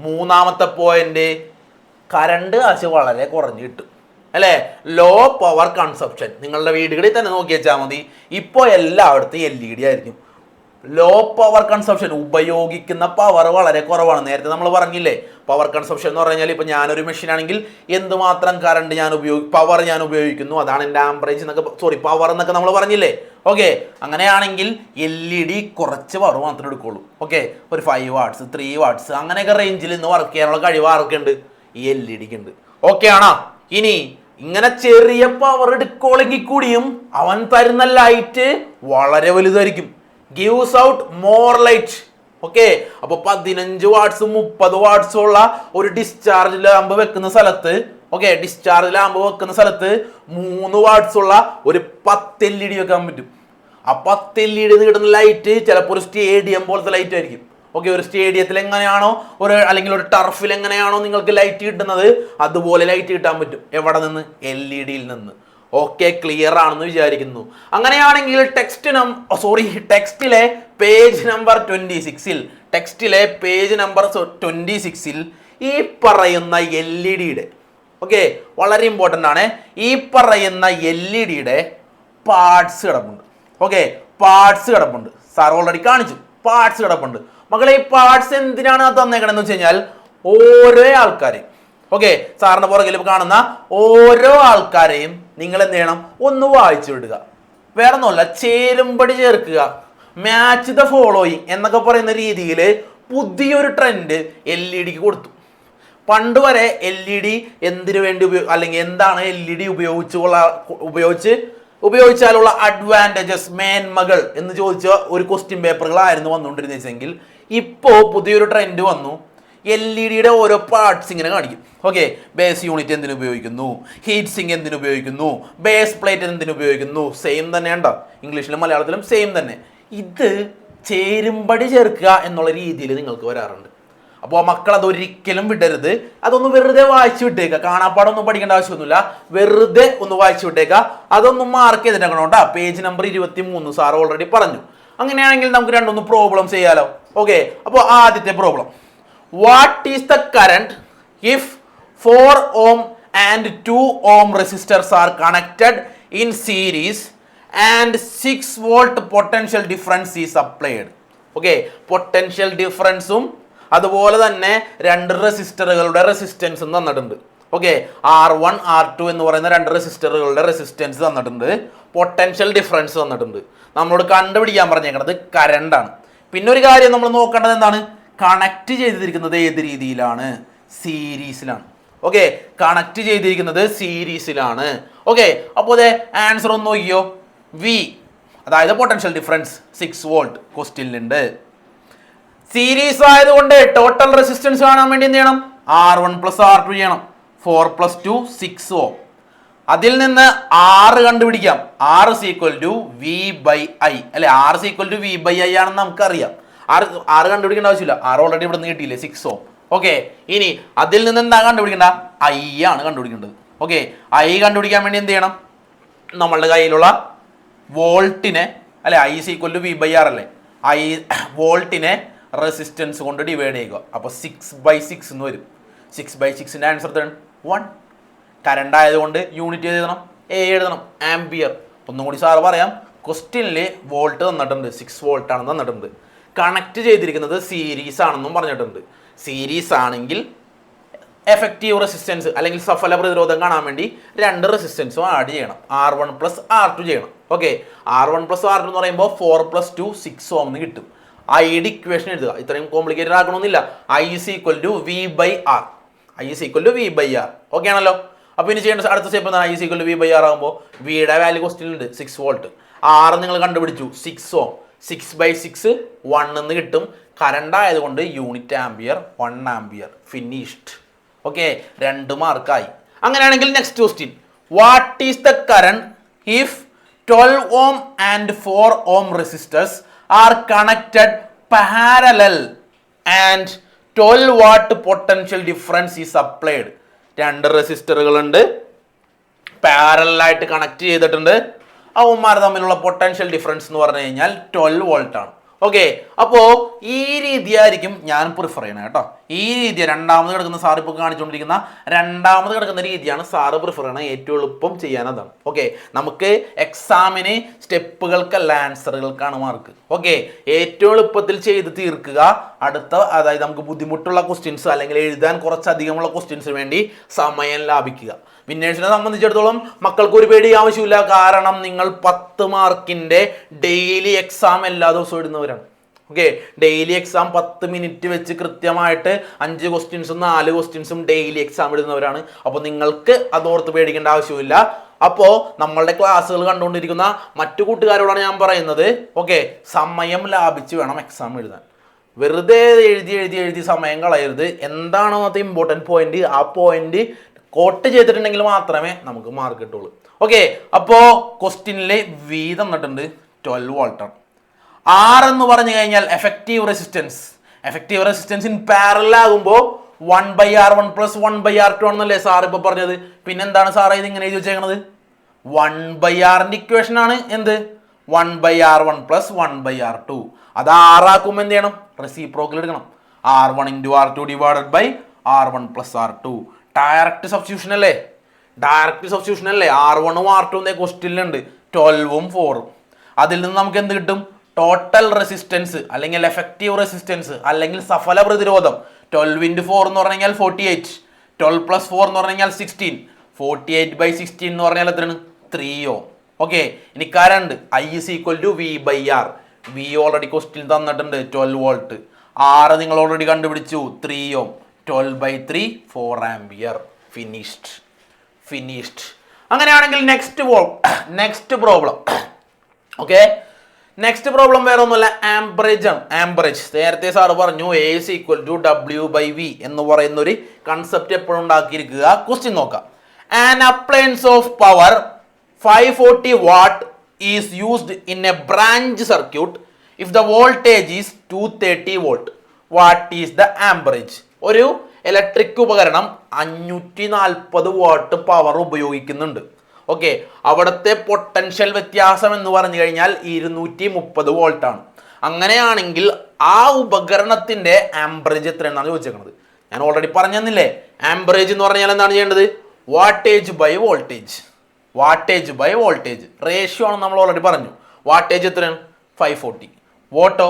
മൂന്നാമത്തെ പോയിന്റ്, കറണ്ട് കാശ് വളരെ കുറഞ്ഞു കിട്ടും, അല്ലേ? Low power consumption. നിങ്ങളുടെ വീടുകളിൽ തന്നെ നോക്കി വെച്ചാൽ മതി, ഇപ്പോൾ എല്ലായിടത്തും LED ആയിരിക്കും. ലോ പവർ കൺസപ്ഷൻ, ഉപയോഗിക്കുന്ന പവർ വളരെ കുറവാണ്. നേരത്തെ നമ്മൾ പറഞ്ഞില്ലേ, പവർ കൺസപ്ഷൻ എന്ന് പറഞ്ഞാൽ ഇപ്പോൾ ഞാനൊരു മെഷീൻ ആണെങ്കിൽ എന്തുമാത്രം കറണ്ട് പവർ ഞാൻ ഉപയോഗിക്കുന്നു, അതാണ് എൻ്റെ ആംപറേജ് എന്നൊക്കെ, പവർ എന്നൊക്കെ നമ്മൾ പറഞ്ഞില്ലേ. ഓക്കെ, അങ്ങനെയാണെങ്കിൽ LED കുറച്ച് പവർ മാത്രമേ എടുക്കുള്ളൂ. ഓക്കെ, ഒരു 5 വാട്ട്സ് 3 വാട്ട്സ് അങ്ങനെയൊക്കെ റേഞ്ചിൽ നിന്ന് വർക്ക് ചെയ്യാനുള്ള കഴിവ് ആർക്കുണ്ട്? ഈ LED-ക്ക് ഉണ്ട്. ഓക്കെ ആണോ? ഇനി ഇങ്ങനെ ചെറിയ പവർ എടുക്കുമെങ്കിൽ കൂടിയും അവൻ തരുന്ന ലൈറ്റ് വളരെ വലുതായിരിക്കും. Gives out more light. Okay, അപ്പൊ 15 വാട്ട്സും 30 വാട്ട്സും ഉള്ള ഒരു ഡിസ്ചാർജ് ലാമ്പ് വെക്കുന്ന സ്ഥലത്ത്, 3 വാട്ട്സ് ഉള്ള ഒരു 10 LED വെക്കാൻ പറ്റും. ആ 10 LED കിട്ടുന്ന ലൈറ്റ് ചിലപ്പോൾ ഒരു സ്റ്റേഡിയം പോലത്തെ ലൈറ്റ് ആയിരിക്കും. ഓക്കെ, ഒരു സ്റ്റേഡിയത്തിൽ എങ്ങനെയാണോ അല്ലെങ്കിൽ ഒരു ടർഫിൽ എങ്ങനെയാണോ നിങ്ങൾക്ക് ലൈറ്റ് കിട്ടുന്നത്, അതുപോലെ ലൈറ്റ് കിട്ടാൻ പറ്റും. എവിടെ നിന്ന്? LED-യിൽ നിന്ന്. ഓക്കെ, ക്ലിയർ ആണെന്ന് വിചാരിക്കുന്നു. അങ്ങനെയാണെങ്കിൽ ടെക്സ്റ്റിലെ പേജ് നമ്പർ 26ൽ ഈ പറയുന്ന LED-യുടെ, ഓക്കെ, വളരെ ഇമ്പോർട്ടൻ്റ് ആണ്, ഈ പറയുന്ന LED-യുടെ പാർട്സ് കിടപ്പുണ്ട്. ഓക്കെ, പാർട്സ് കിടപ്പുണ്ട്. സാർ ഓൾറെഡി കാണിച്ചു, പാർട്സ് കിടപ്പുണ്ട്. മക്കളെ, ഈ പാർട്സ് എന്തിനാണ് തന്നേക്കണെന്ന് വെച്ച് കഴിഞ്ഞാൽ, ഓരോ ആൾക്കാരെയും, ഓക്കെ, സാറിന്റെ പുറകിൽ കാണുന്ന ഓരോ ആൾക്കാരെയും നിങ്ങൾ എന്ത് ചെയ്യണം? ഒന്ന് വായിച്ചു വിടുക. വേറെ ഒന്നുമല്ല, ചേരുംപടി ചേർക്കുക, മാച്ച് ദ ഫോളോയിങ് എന്നൊക്കെ പറയുന്ന രീതിയിൽ പുതിയൊരു ട്രെൻഡ് LED-ക്ക് കൊടുത്തു. പണ്ട് വരെ LED എന്തിനു വേണ്ടി അല്ലെങ്കിൽ എന്താണ് LED ഉപയോഗിച്ചാലുള്ള അഡ്വാൻറ്റേജസ്, മേന്മകൾ എന്ന് ചോദിച്ച ഒരു ക്വസ്റ്റ്യൻ പേപ്പറുകളായിരുന്നു വന്നുകൊണ്ടിരുന്നെങ്കിൽ, ഇപ്പോൾ പുതിയൊരു ട്രെൻഡ് വന്നു. LED-യുടെ ഓരോ പാർട്സ് ഇങ്ങനെ കാണിക്കും. ഓക്കെ, ബേസ് യൂണിറ്റ് എന്തിനു ഉപയോഗിക്കുന്നു, ഹീറ്റ് സിങ്ക് എന്തിനു ഉപയോഗിക്കുന്നു, ബേസ് പ്ലേറ്റ് എന്തിനു ഉപയോഗിക്കുന്നു. സെയിം തന്നെ ഉണ്ടോ? ഇംഗ്ലീഷിലും മലയാളത്തിലും സെയിം തന്നെ. ഇത് ചേരുംപടി ചേർക്കുക എന്നുള്ള രീതിയിൽ നിങ്ങൾക്ക് വരാറുണ്ട്. അപ്പോൾ മക്കൾ അതൊരിക്കലും വിടരുത്. അതൊന്ന് വെറുതെ വായിച്ചു വിട്ടേക്കുക. കാണാപ്പാടൊന്നും പഠിക്കേണ്ട ആവശ്യമൊന്നുമില്ല, വെറുതെ ഒന്ന് വായിച്ചു വിട്ടേക്കുക. അതൊന്നും മാർക്ക് ചെയ്തിട്ടേക്കണോണ്ടാ. പേജ് നമ്പർ 23 സാർ ഓൾറെഡി പറഞ്ഞു. അങ്ങനെയാണെങ്കിൽ നമുക്ക് രണ്ടൊന്ന് പ്രോബ്ലം ചെയ്യാലോ. ഓക്കെ, അപ്പോൾ ആദ്യത്തെ problem, what is the current if 4 ohm and 2 ohm resistors are connected in series and 6 volt potential difference is applied. Okay, potential ഡിഫറൻസും അതുപോലെ തന്നെ 2 റെസിസ്റ്ററുകളുടെ റെസിസ്റ്റൻസും തന്നിട്ടുണ്ട്. ഓക്കെ, R1 R2 എന്ന് പറയുന്ന 2 റെസിസ്റ്ററുകളുടെ റെസിസ്റ്റൻസ് തന്നിട്ടുണ്ട്, പൊട്ടൻഷ്യൽ ഡിഫറൻസ് തന്നിട്ടുണ്ട്. നമ്മളോട് കണ്ടുപിടിക്കാൻ പറഞ്ഞേക്കുന്നത് കറണ്ട് ആണ്. പിന്നെ ഒരു കാര്യം നമ്മൾ നോക്കേണ്ടത് എന്താണ്? കണക്ട് ചെയ്തിരിക്കുന്നത് ഏത് രീതിയിലാണ്? സീരീസിലാണ്. ഓക്കെ, കണക്ട് ചെയ്തിരിക്കുന്നത് സീരീസിലാണ്. ഓക്കെ, അപ്പോൾ ആൻസർ ഒന്ന് നോക്കിയോ. വി, അതായത് പൊട്ടൻഷ്യൽ ഡിഫറൻസ് 6 വോൾട്ട് ക്വസ്റ്റ്യനിലുണ്ട്. സീരീസ് ആയതുകൊണ്ട് ടോട്ടൽ റെസിസ്റ്റൻസ് കാണാൻ വേണ്ടി എന്ത് ചെയ്യണം? R1 + R2 ചെയ്യണം. 4 + 2 6 Ω. അതിൽ നിന്ന് ആറ് കണ്ടുപിടിക്കാം. R is equal to V by I അല്ലെ, R is equal to V by I ആണെന്ന് നമുക്കറിയാം. ആറ് കണ്ടുപിടിക്കേണ്ട ആവശ്യമില്ല, ആറ് ഓൾറെഡി ഇവിടെ നിന്ന് കിട്ടിയില്ലേ, 6 ഓം. ഓക്കെ, ഇനി അതിൽ നിന്ന് എന്താ കണ്ടുപിടിക്കേണ്ട, ഐ ആണ് കണ്ടുപിടിക്കേണ്ടത്. ഓക്കെ, ഐ കണ്ടുപിടിക്കാൻ വേണ്ടി എന്ത് ചെയ്യണം, നമ്മളുടെ കയ്യിലുള്ള വോൾട്ടിനെ അല്ലെ, I is equal to V by R അല്ലേ, ഐ വോൾട്ടിനെ റെസിസ്റ്റൻസ് കൊണ്ട് ഡിവൈഡ് ചെയ്യുക. അപ്പോൾ 6/6 എന്ന് വരും. 6/6ന്റെ ആൻസർ എത്രയാണ്, 1. കറണ്ട് ആയതുകൊണ്ട് യൂണിറ്റ് എഴുതണം, എ എഴുതണം, ആംപിയർ. ഒന്നും കൂടി സാറ് പറയാം, ക്വസ്റ്റ്യനിൽ വോൾട്ട് തന്നിട്ടുണ്ട്, 6 വോൾട്ട് ആണെന്ന് തന്നിട്ടുണ്ട്. കണക്ട് ചെയ്തിരിക്കുന്നത് സീരീസ് ആണെന്നും പറഞ്ഞിട്ടുണ്ട്. സീരീസ് ആണെങ്കിൽ എഫക്റ്റീവ് റെസിസ്റ്റൻസ് അല്ലെങ്കിൽ സഫല പ്രതിരോധം കാണാൻ വേണ്ടി 2 റെസിസ്റ്റൻസും ആഡ് ചെയ്യണം, R1 + R2 ചെയ്യണം. ഓക്കെ, R1 + R2 എന്ന് പറയുമ്പോൾ 4 + 2 6 ഓം എന്ന് കിട്ടും. ഐയുടെ ഇക്വേഷൻ എഴുതുക, ഇത്രയും കോംപ്ലിക്കേറ്റഡ് ആക്കണമെന്നില്ല. I is equal to V by R, I is equal to V by R. Okay ആണല്ലോ. അപ്പോൾ ഇനി ചെയ്യേണ്ട അടുത്ത സ്റ്റെപ്പ് എന്താണ്, I is equal to V by R ആകുമ്പോൾ വിയുടെ വാല്യൂ ക്വസ്റ്റ്യനിലുണ്ട് 6 വോൾട്ട്, ആർ നിങ്ങൾ കണ്ടുപിടിച്ചു 6 ഓം, 6/6 1 എന്ന് കിട്ടും. കറണ്ട് ആയതുകൊണ്ട് unit ampere 1 ampere. Finished. Okay, 2 മാർക്കായി. അങ്ങനെയാണെങ്കിൽ next question, what is the current if 12 ohm and 4 ohm resistors are connected parallel and 12 watt potential difference is applied. 2 റെസിസ്റ്ററുകളുണ്ട്, പാരലായിട്ട് കണക്ട് ചെയ്തിട്ടുണ്ട്. അവന്മാർ തമ്മിലുള്ള പൊട്ടൻഷ്യൽ ഡിഫറൻസ് എന്ന് പറഞ്ഞു കഴിഞ്ഞാൽ 12 വോൾട്ട് ആണ്. ഓക്കെ, അപ്പോൾ ഈ രീതിയായിരിക്കും ഞാൻ പ്രിഫർ ചെയ്യണത് കേട്ടോ. ഈ രീതി രണ്ടാമത് കിടക്കുന്ന സാർ ഇപ്പോൾ കാണിച്ചുകൊണ്ടിരിക്കുന്ന രണ്ടാമത് കിടക്കുന്ന രീതിയാണ് സാറ് പ്രിഫർ ചെയ്യണത്, ഏറ്റവും എളുപ്പം ചെയ്യാനതാണ്. ഓക്കെ, നമുക്ക് എക്സാമിന് സ്റ്റെപ്പുകൾക്കല്ല ആൻസറുകൾക്കാണ് മാർക്ക്. ഓക്കെ, ഏറ്റവും എളുപ്പത്തിൽ ചെയ്ത് തീർക്കുക. അടുത്ത അതായത് നമുക്ക് ബുദ്ധിമുട്ടുള്ള ക്വസ്റ്റ്യൻസ് അല്ലെങ്കിൽ എഴുതാൻ കുറച്ചധികമുള്ള ക്വസ്റ്റ്യൻസിന് വേണ്ടി സമയം ലാഭിക്കുക. വിന്നേഴ്സിനെ സംബന്ധിച്ചിടത്തോളം മക്കൾക്ക് ഒരു പേടി ആവശ്യമില്ല, കാരണം നിങ്ങൾ 10 മാർക്കിന്റെ ഡെയിലി എക്സാം എല്ലാ ദിവസവും ഇടുന്നവരാണ്. ഓക്കെ, ഡെയിലി എക്സാം 10 മിനിറ്റ് വെച്ച് കൃത്യമായിട്ട് 5 ക്വസ്റ്റ്യൻസും 4 ക്വസ്റ്റ്യൻസും ഡെയിലി എക്സാം ഇടുന്നവരാണ്. അപ്പോൾ നിങ്ങൾക്ക് അതോർത്ത് പേടിക്കേണ്ട ആവശ്യമില്ല. അപ്പോൾ നമ്മളുടെ ക്ലാസ്സുകൾ കണ്ടുകൊണ്ടിരിക്കുന്ന മറ്റു കൂട്ടുകാരോടാണ് ഞാൻ പറയുന്നത്, ഓക്കെ, സമയം ലാഭിച്ച് വേണം എക്സാം എഴുതാൻ. വെറുതെ എഴുതി സമയം കളയരുത്. എന്താണോ അത് ഇമ്പോർട്ടൻറ്റ് പോയിന്റ്, ആ പോയിന്റ് കോട്ട് ചെയ്തിട്ടുണ്ടെങ്കിൽ മാത്രമേ നമുക്ക് മാർക്ക് കിട്ടുള്ളൂ. ഓക്കെ, അപ്പോൾ ക്വസ്റ്റ്യനിൽ വി തന്നിട്ടുണ്ട് 12 വോൾട്ടാണ്. ആർ എന്ന് പറഞ്ഞു കഴിഞ്ഞാൽ effective resistance. Effective resistance in parallel ആകുമ്പോൾ 1/R1 + 1/R2 ആണെന്നല്ലേ സാർ ഇപ്പോൾ പറഞ്ഞത്. പിന്നെന്താണ് സാറേ ഇത് ഇങ്ങനെ എഴുതി വെച്ചേക്കണത്, 1/Rന്റെ ഇക്വേഷൻ ആണ് എന്ത്, 1/R1 + 1/R2. അത് ആറാക്കുമ്പോൾ എന്ത് ചെയ്യണം, റെസിപ്രോക്കൽ എടുക്കണം. R1 × R2 / R1 + R2. Direct substitution അല്ലേ, ഡയറക്റ്റ് സബ്സ്റ്റിറ്റ്യൂഷൻ അല്ലേ. R1 ഉം R2 ഉം ക്വസ്റ്റ്യനിലുണ്ട്, 12 ഉം 4 ഉം. അതിൽ നിന്ന് നമുക്ക് എന്ത് കിട്ടും, ടോട്ടൽ റെസിസ്റ്റൻസ് അല്ലെങ്കിൽ എഫക്റ്റീവ് റെസിസ്റ്റൻസ് അല്ലെങ്കിൽ സഫല പ്രതിരോധം. 12 × 4 എന്ന് പറഞ്ഞു കഴിഞ്ഞാൽ 48, 12 + 4 എന്ന് പറഞ്ഞു കഴിഞ്ഞാൽ 16, 48/16 എന്ന് പറഞ്ഞാൽ എത്രയാണ്, 3 ഓം. ഓക്കെ, ഇനി current I is equal to V by R. V already question തന്നിട്ടുണ്ട് 12 വോൾട്ട്. ആറ് നിങ്ങൾ ഓൾറെഡി കണ്ടുപിടിച്ചു 3 ഓം. 12/3 4 ആംപിയർ. ഫിനിഷ്ഡ്. അങ്ങനെയാണെങ്കിൽ next problem. Okay, next problem വേറെ ഒന്നുമല്ല, ആംബറേജ് ആണ്. ആംബറേജ് നേരത്തെ സാറ് പറഞ്ഞു A is equal to W/V എന്ന് പറയുന്ന ഒരു കൺസെപ്റ്റ് എപ്പോഴും ഉണ്ടാക്കിയിരിക്കുക. ക്വസ്റ്റ്യൻ നോക്കാം. An appliance of power 540 watt is used in a branch circuit if the voltage is 230 volt. What is the amperage? ഒരു ഇലക്ട്രിക് ഉപകരണം 540 വാട്ട് പവർ ഉപയോഗിക്കുന്നുണ്ട്. Okay, അവിടുത്തെ potential വ്യത്യാസം എന്ന് പറഞ്ഞു കഴിഞ്ഞാൽ 230 വോൾട്ടാണ്. അങ്ങനെയാണെങ്കിൽ ആ ഉപകരണത്തിന്റെ ആംബറേജ് എത്രയാണെന്നാണ് ചോദിച്ചേക്കുന്നത്. ഞാൻ ഓൾറെഡി പറഞ്ഞു തന്നില്ലേ, ആംബറേജ് എന്ന് പറഞ്ഞാൽ എന്താണ് ചെയ്യേണ്ടത്, വാട്ടേജ് ബൈ വോൾട്ടേജ്. റേഷ്യോ ആണ് നമ്മൾ ഓൾറെഡി പറഞ്ഞു. വാട്ടേജ് എത്രയാണ്, 540. വോട്ടോ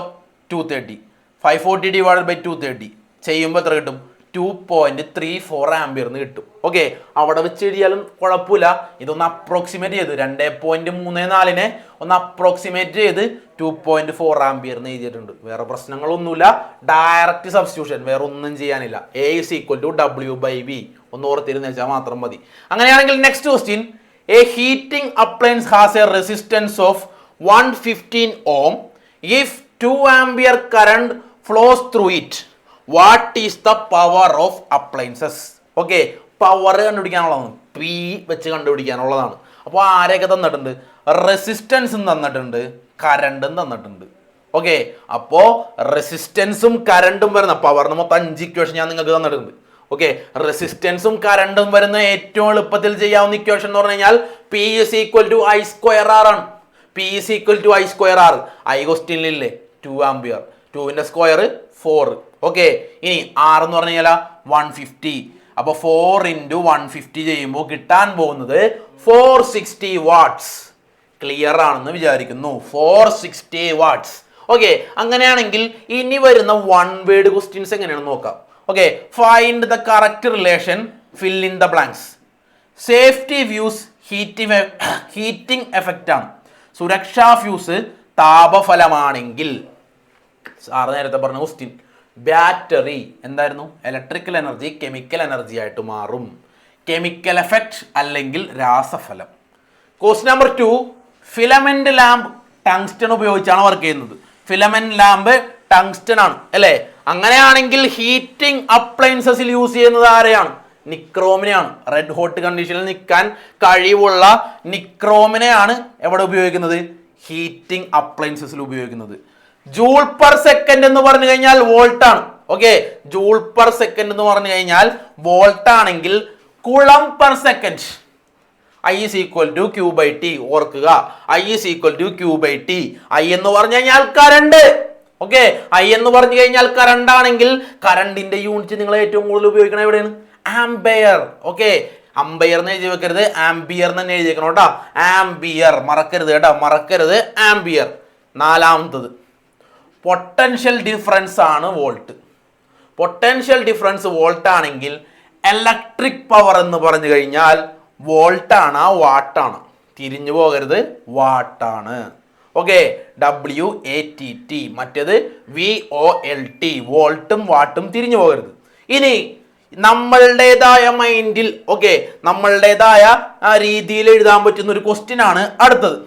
230. 540 / 230 ചെയ്യുമ്പോൾ എത്ര കിട്ടും, 2.34 ആംപിയർ എന്ന് കിട്ടും. ഓക്കെ, അവിടെ വെച്ച് എഴുതിയാലും കുഴപ്പമില്ല. ഇതൊന്ന് അപ്രോക്സിമേറ്റ് ചെയ്ത് 2.34 ഒന്ന് അപ്രോക്സിമേറ്റ് ചെയ്ത് 2.4 ആംപിയർ എന്ന് എഴുതിയിട്ടുണ്ട്. വേറെ പ്രശ്നങ്ങളൊന്നുമില്ല. ഡയറക്റ്റ് സബ്സ്റ്റിറ്റ്യൂഷൻ, വേറെ ഒന്നും ചെയ്യാനില്ല. A is equal to W/V ഒന്ന് ഓർത്തിരുന്ന് വെച്ചാൽ മാത്രം മതി. അങ്ങനെയാണെങ്കിൽ next question, A heating appliance has A resistance of 115 ohm. If 2 ampere current flows through it, what is the power of appliances? Okay, power കണ്ടുപിടിക്കാനുള്ളതാണ്, P വെച്ച് കണ്ടുപിടിക്കാനുള്ളതാണ്. അപ്പോൾ ആരെയൊക്കെ തന്നിട്ടുണ്ട്? റെസിസ്റ്റൻസും തന്നിട്ടുണ്ട്, കറണ്ടും തന്നിട്ടുണ്ട്. ഓക്കെ, അപ്പോൾ റെസിസ്റ്റൻസും കറണ്ടും വരുന്ന പവറിന് മൊത്തം 5 ഇക്വേഷൻ ഞാൻ നിങ്ങൾക്ക് തന്നിട്ടുണ്ട്. ഓക്കെ, റെസിസ്റ്റൻസും കറണ്ടും വരുന്ന ഏറ്റവും എളുപ്പത്തിൽ ചെയ്യാവുന്ന ഇക്വേഷൻ എന്ന് പറഞ്ഞു കഴിഞ്ഞാൽ P is equal to I square R ആണ്. P is equal to I square R. I ക്വസ്റ്റ്യനിലില്ലേ 2 ആംപിയർ, 2ന്റെ സ്ക്വയർ 4. ഓക്കെ, ഇനി ആർ എന്ന് പറഞ്ഞു കഴിഞ്ഞാൽ 150. അപ്പോൾ 4 × 150 ചെയ്യുമ്പോൾ കിട്ടാൻ പോകുന്നത് 460 വാട്ട്സ്. ക്ലിയർ ആണെന്ന് വിചാരിക്കുന്നു. 460 വാട്ട്സ്. ഓക്കെ, അങ്ങനെയാണെങ്കിൽ ഇനി വരുന്ന 1 വേർഡ് ക്വസ്റ്റ്യൻസ് എങ്ങനെയാണെന്ന് നോക്കാം. Okay, find the correct relation, fill in the blanks. Safety fuse heating effect ആണ്. സുരക്ഷാ ഫ്യൂസ് താപഫലമാണെങ്കിൽ, സാറ് നേരത്തെ പറഞ്ഞ ക്വസ്റ്റ്യൻ, ബാറ്ററി എന്തായിരുന്നു? ഇലക്ട്രിക്കൽ എനർജി കെമിക്കൽ എനർജി ആയിട്ട് മാറും. കെമിക്കൽ എഫക്റ്റ് അല്ലെങ്കിൽ രാസഫലം. Question number 2, filament lamp tungsten ഉപയോഗിച്ചാണ് വർക്ക് ചെയ്യുന്നത്. ഫിലമെന്റ് ലാമ്പ് ടങ്സ്റ്റൺ ആണ് അല്ലേ? അങ്ങനെയാണെങ്കിൽ ഹീറ്റിംഗ് അപ്ലയൻസസിൽ യൂസ് ചെയ്യുന്നത് ആരെയാണ്? നിക്രോമിനെയാണ്. റെഡ് ഹോട്ട് കണ്ടീഷനിൽ നിൽക്കാൻ കഴിവുള്ള നിക്രോമിനെയാണ് എവിടെ ഉപയോഗിക്കുന്നത്? ഹീറ്റിംഗ് അപ്ലയൻസസിൽ ഉപയോഗിക്കുന്നത്. ജൂൾ പെർ സെക്കൻഡ് എന്ന് പറഞ്ഞു കഴിഞ്ഞാൽ വോൾട്ട് ആണ്. ഓക്കെ, ജൂൾ പെർ സെക്കൻഡ് എന്ന് പറഞ്ഞു കഴിഞ്ഞാൽ വോൾട്ട് ആണെങ്കിൽ കുളം per second I is equal to Q/T. ഓർക്കുക, I is equal to Q/T. I എന്ന് പറഞ്ഞു കഴിഞ്ഞാൽ കറണ്ട്. ഓക്കെ, I എന്ന് പറഞ്ഞു കഴിഞ്ഞാൽ കറണ്ട് ആണെങ്കിൽ കറണ്ടിന്റെ യൂണിറ്റ് നിങ്ങൾ ഏറ്റവും കൂടുതൽ ഉപയോഗിക്കണം എവിടെയാണ്? ആംബെയർ. ഓക്കെ, അമ്പയർ എന്ന് എഴുതി വെക്കരുത്, ആംബിയർ എന്ന് തന്നെ എഴുതി വെക്കണം കേട്ടോ. ആംബിയർ മറക്കരുത് കേട്ടോ, മറക്കരുത്. ആംബിയർ. 4ാമത്തത് പൊട്ടൻഷ്യൽ ഡിഫറൻസ് ആണ് വോൾട്ട്. പൊട്ടൻഷ്യൽ ഡിഫറൻസ് വോൾട്ട് ആണെങ്കിൽ ഇലക്ട്രിക് പവർ എന്ന് പറഞ്ഞു കഴിഞ്ഞാൽ വോൾട്ടാണ് വാട്ടാണ്? തിരിഞ്ഞു പോകരുത്, വാട്ടാണ്. Okay, WATT. മറ്റേത് VOLT. വോൾട്ടും വാട്ടും തിരിഞ്ഞു പോകരുത്. ഇനി നമ്മളുടേതായ മൈൻഡിൽ, ഓക്കെ, നമ്മളുടേതായ രീതിയിൽ എഴുതാൻ പറ്റുന്ന ഒരു ക്വസ്റ്റ്യൻ ആണ് അടുത്തത്.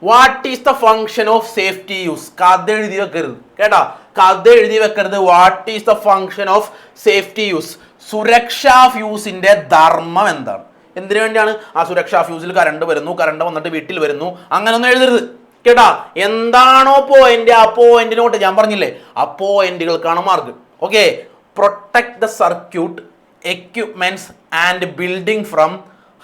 What is the function of safety use? കഥ എഴുതി വെക്കരുത് കേട്ടാ, കഥ എഴുതി വെക്കരുത്. What is the function of safety use? സുരക്ഷാ ഫ്യൂസിന്റെ ധർമ്മം എന്താണ്? എന്തിനു വേണ്ടിയാണ്? ആ സുരക്ഷാ ഫ്യൂസിൽ കറണ്ട് വരുന്നു, കറണ്ട് വന്നിട്ട് വീട്ടിൽ വരുന്നു, അങ്ങനൊന്നും എഴുതരുത് കേട്ടാ. എന്താണോ പോയിന്റ്, ആ പോയിന്റിനോട്ട് ഞാൻ പറഞ്ഞില്ലേ, ആ പോയിന്റുകൾക്കാണ് mark. Okay, protect the circuit equipments and building from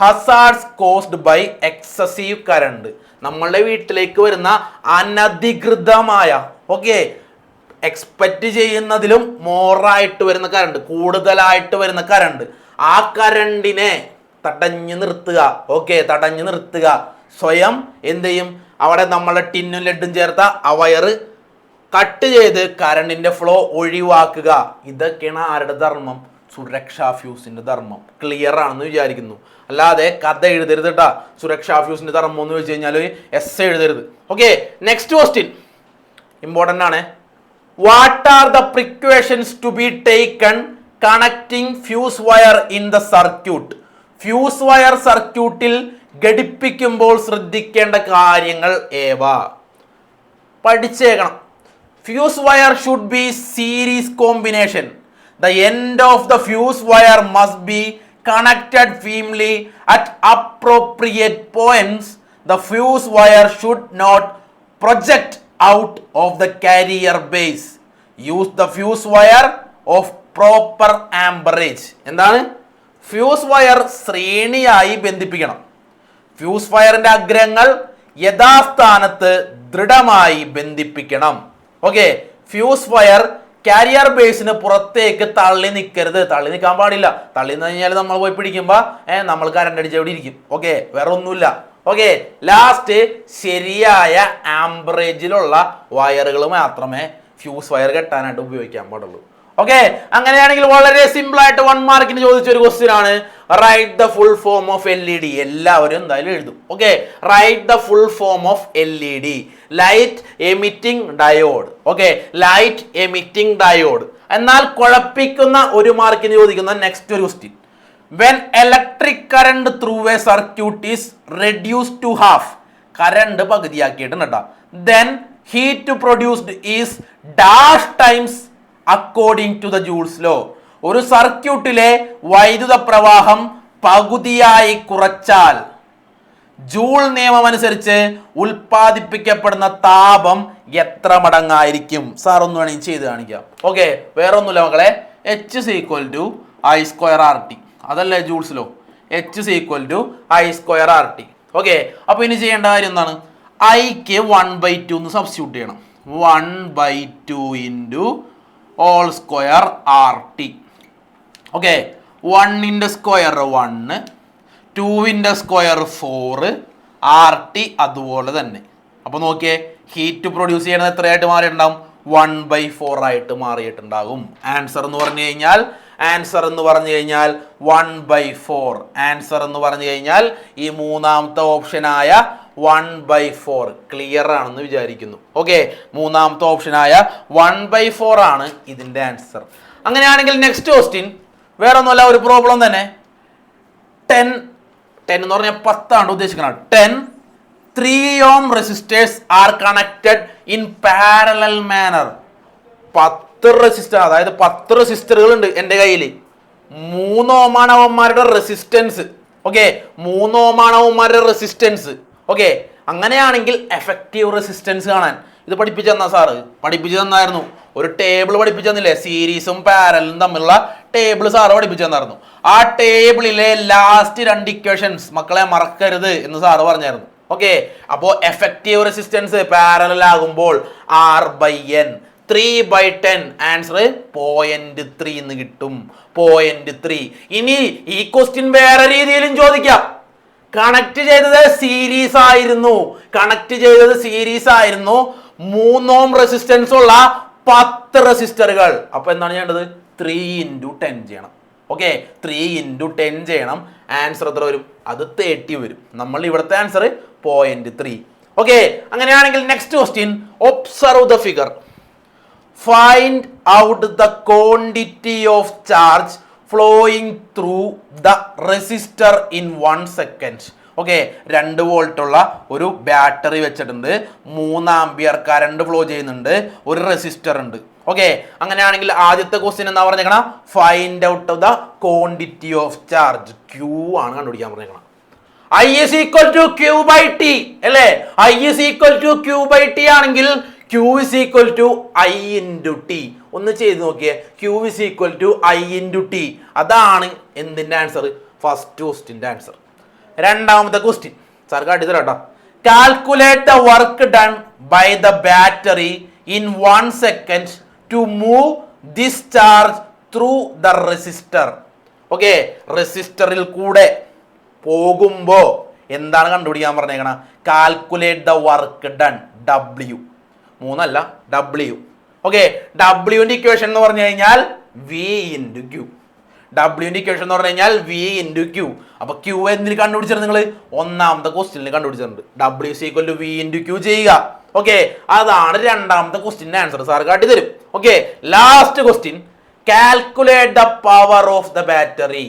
hazards caused by excessive current. നമ്മളുടെ വീട്ടിലേക്ക് വരുന്ന അനധികൃതമായ, ഓക്കെ, എക്സ്പെക്ട് ചെയ്യുന്നതിലും മോറായിട്ട് വരുന്ന കറണ്ട്, കൂടുതലായിട്ട് വരുന്ന കറണ്ട്, ആ കറണ്ടിനെ തടഞ്ഞു നിർത്തുക. ഓക്കെ, തടഞ്ഞു നിർത്തുക. സ്വയം എന്ത് ചെയ്യും? അവിടെ നമ്മളെ ടിന്നും ലെഡും ചേർത്ത ആ വയറ് കട്ട് ചെയ്ത് കറണ്ടിന്റെ ഫ്ലോ ഒഴിവാക്കുക. ഇതൊക്കെയാണ് ആരുടെ ധർമ്മം? സുരക്ഷാ ഫ്യൂസിന്റെ ധർമ്മം. ക്ലിയർ ആണെന്ന് വിചാരിക്കുന്നു. അല്ലാതെ കഥ എഴുതരുത് കേട്ടാ. സുരക്ഷാ ഫ്യൂസിന്റെ ധർമ്മം എന്ന് വെച്ച് കഴിഞ്ഞാൽ എസ് എഴുതരുത്. ഓക്കെ, നെക്സ്റ്റ് ക്വസ്റ്റ്യൻ ഇമ്പോർട്ടൻ്റ് ആണ്. What are the precautions to be taken connecting fuse wire in the circuit? Fuse wire സർക്യൂട്ടിൽ ഘടിപ്പിക്കുമ്പോൾ ശ്രദ്ധിക്കേണ്ട കാര്യങ്ങൾ ഏവ? പഠിച്ചേക്കണം. Fuse wire should be series combination. The end of the fuse wire must be connected firmly at appropriate points. The fuse wire should not project out of the carrier base. Use the fuse wire of proper amperage. എന്താണ്? Fuse wire ശ്രേണിയായി ബന്ധിപ്പിക്കണം. Fuse വയറിന്റെ അഗ്രങ്ങൾ യഥാസ്ഥാനത്ത് ദൃഢമായി ബന്ധിപ്പിക്കണം. Okay, fuse wire carrier ബേസിന് പുറത്തേക്ക് തള്ളി നിൽക്കരുത്. തള്ളി നിൽക്കാൻ പാടില്ല. തള്ളി നിന്ന് കഴിഞ്ഞാൽ നമ്മൾ പോയി പിടിക്കുമ്പോൾ നമ്മൾ കറണ്ട് അടിച്ച് എവിടെ ഇരിക്കും. ഓക്കെ, വേറെ ഒന്നുമില്ല. ഓക്കെ, ലാസ്റ്റ് ശരിയായ ആംബറേജിലുള്ള വയറുകൾ മാത്രമേ ഫ്യൂസ് വയർ കെട്ടാനായിട്ട് ഉപയോഗിക്കാൻ പാടുള്ളൂ. ഓക്കെ, അങ്ങനെയാണെങ്കിൽ വളരെ സിമ്പിൾ ആയിട്ട് 1 മാർക്കിന് ചോദിച്ച ഒരു ക്വസ്റ്റ്യൻ ആണ്. Write the full form of LED. എല്ലാവരും എന്തായാലും എഴുതും. Okay, write the full form of LED. Light emitting diode. Okay, light emitting diode. എന്നാൽ കുഴപ്പിക്കുന്ന 1 മാർക്കിന് ചോദിക്കുന്ന നെക്സ്റ്റ് ഒരു question. When electric current through a circuit is reduce to half. Current പകുതിയാക്കിയിട്ടുണ്ട് കേട്ടോ. Then heat produced is dash times according to the joules law. ഒരു സർക്യൂട്ടിലെ വൈദ്യുത പ്രവാഹം പകുതിയായി കുറച്ചാൽ ജൂൾ നിയമം അനുസരിച്ച് ഉൽപ്പാദിപ്പിക്കപ്പെടുന്ന താപം എത്ര മടങ്ങായിരിക്കും? സാർ ഒന്ന് വേണമെങ്കിൽ ചെയ്ത് കാണിക്കാം. ഓക്കെ, വേറെ ഒന്നുമില്ല മക്കളെ. H is equal to I square RT. അതല്ലേ ജൂൾസിലോ? H is equal to I square RT. Okay, അപ്പൊ ഇനി ചെയ്യേണ്ട കാര്യം എന്താണ്? ഐക്ക് 1/2 എന്ന് സബ്സ്റ്റിറ്റ്യൂട്ട് ചെയ്യണം. 1/2 into whole square RT. Okay, 1ന്റെ സ്ക്വയർ 1, 2ന്റെ സ്ക്വയർ 4, RT അതുപോലെ തന്നെ. അപ്പൊ നോക്കിയേ, ഹീറ്റ് പ്രൊഡ്യൂസ് ചെയ്യുന്നത് എത്രയായിട്ട് മാറിയിട്ടുണ്ടാവും? 1/4 ആയിട്ട് മാറിയിട്ടുണ്ടാകും. ആൻസർ എന്ന് പറഞ്ഞു കഴിഞ്ഞാൽ 1/4. ആൻസർ എന്ന് പറഞ്ഞു കഴിഞ്ഞാൽ ഈ മൂന്നാമത്തെ ഓപ്ഷനായ 1/4 ക്ലിയർ ആണെന്ന് വിചാരിക്കുന്നു. ഓക്കെ, മൂന്നാമത്തെ ഓപ്ഷനായ 1/4 ആണ് ഇതിന്റെ ആൻസർ. അങ്ങനെയാണെങ്കിൽ നെക്സ്റ്റ് ക്വസ്റ്റ്യൻ വേറെ ഒന്നുമല്ല, ഒരു പ്രോബ്ലം തന്നെ. 10 എന്ന് പറഞ്ഞാൽ 10 ആണ് ഉദ്ദേശിക്കുന്നത്. 10 3 ohm resistors are connected in parallel manner. 10 resistor, അതായത് 10 റെസിസ്റ്ററുകൾ ഉണ്ട് എൻ്റെ കയ്യിൽ. 3 ohm ആണ് അവന്മാരുടെ റെസിസ്റ്റൻസ്. ഓക്കെ, 3 ohm ആണ് അവന്മാരുടെ റെസിസ്റ്റൻസ്. ഓക്കെ, അങ്ങനെയാണെങ്കിൽ എഫക്റ്റീവ് റെസിസ്റ്റൻസ് കാണാൻ ഇത് പഠിപ്പിച്ചു തന്നാ സാറ്? പഠിപ്പിച്ചു തന്നായിരുന്നു. ഒരു ടേബിൾ പഠിപ്പിച്ചു തന്നില്ലേ? സീരീസും പാരലും തമ്മിലുള്ള ടേബിൾ സാറ് പഠിപ്പിച്ചു തന്നായിരുന്നു. ആ ടേബിളിലെ ലാസ്റ്റ് 2 ഇക്വേഷൻസ് മക്കളെ മറക്കരുത് എന്ന് സാറ് പറഞ്ഞായിരുന്നു. ഓക്കെ, അപ്പോൾ എഫക്റ്റീവ് റെസിസ്റ്റൻസ് പാരലൽ ആകുമ്പോൾ R/N 3/10. ആൻസർ 0.3 എന്ന് കിട്ടും. 0.3. ഇനി ഈ ക്വസ്റ്റ്യൻ വേറെ രീതിയിലും ചോദിക്കാം. കണക്ട് ചെയ്തത് സീരീസ് ആയിരുന്നു. 3 ohm റെസിസ്റ്റൻസ് ഉള്ള 10 റെസിസ്റ്ററുകൾ. അപ്പൊ എന്താണ് ചെയ്യേണ്ടത്? 3 × 10 ചെയ്യണം. ഓക്കെ, 3 × 10 ചെയ്യണം. ആൻസർ എത്ര വരും? അത് 30 വരും. നമ്മൾ ഇവിടുത്തെ ആൻസർ 0.3. ഓക്കെ, അങ്ങനെയാണെങ്കിൽ next question. Observe the figure. Find out the quantity of charge flowing through the resistor in 1 second. Okay, 2 volt ഉള്ള ഒരു ബാറ്ററി വെച്ചിട്ടുണ്ട്. 3 ആംപിയർ കറണ്ട് ഫ്ലോ ചെയ്യുന്നുണ്ട്. ഒരു റെസിസ്റ്റർ ഉണ്ട്. ഓക്കെ, അങ്ങനെയാണെങ്കിൽ ആദ്യത്തെ ക്വസ്റ്റ്യൻ എന്താ പറഞ്ഞേക്കണം? Find out the quantity of charge. Q ആണ് കണ്ടുപിടിക്കാൻ പറഞ്ഞേക്കണം. I is equal to Q/T അല്ലേ? I is equal to Q/T ആണെങ്കിൽ Q is equal to I into T. ഒന്ന് ചെയ്ത് നോക്കിയേ. Q is equal to I into T. അതാണ് എന്തിന്റെ ആൻസർ? ഫസ്റ്റ് ക്വസ്റ്റ്യൻ്റെ ആൻസർ. രണ്ടാമത്തെ ക്വസ്റ്റ്യൻ സാർ കാട്ടിത്തരാം കേട്ടോ. Calculate the work done by the battery in 1 second to move this charge through the resistor. Okay, റെസിസ്റ്ററിൽ കൂടെ പോകുമ്പോൾ എന്താണ് കണ്ടുപിടിക്കാൻ പറഞ്ഞേക്കണം? Calculate the work done. W 3 അല്ല, W. ഓക്കെ, ഡബ്ല്യുവിന്റെ ഇക്വേഷൻ എന്ന് പറഞ്ഞു കഴിഞ്ഞാൽ V × Q. ഡബ്ല്യുവിന്റെ ഇക്വേഷൻ എന്ന് പറഞ്ഞു കഴിഞ്ഞാൽ V × Q. അപ്പൊ Q എന്തിന് കണ്ടുപിടിച്ചിട്ടുണ്ട്? നിങ്ങൾ ഒന്നാമത്തെ ക്വസ്റ്റ്യനിൽ കണ്ടുപിടിച്ചിട്ടുണ്ട്. W is equal to V × Q ചെയ്യുക. ഓക്കെ, അതാണ് രണ്ടാമത്തെ ക്വസ്റ്റ്യന്റെ ആൻസർ. സാർ കാട്ടി തരും. Okay, last question. Calculate the power of the battery.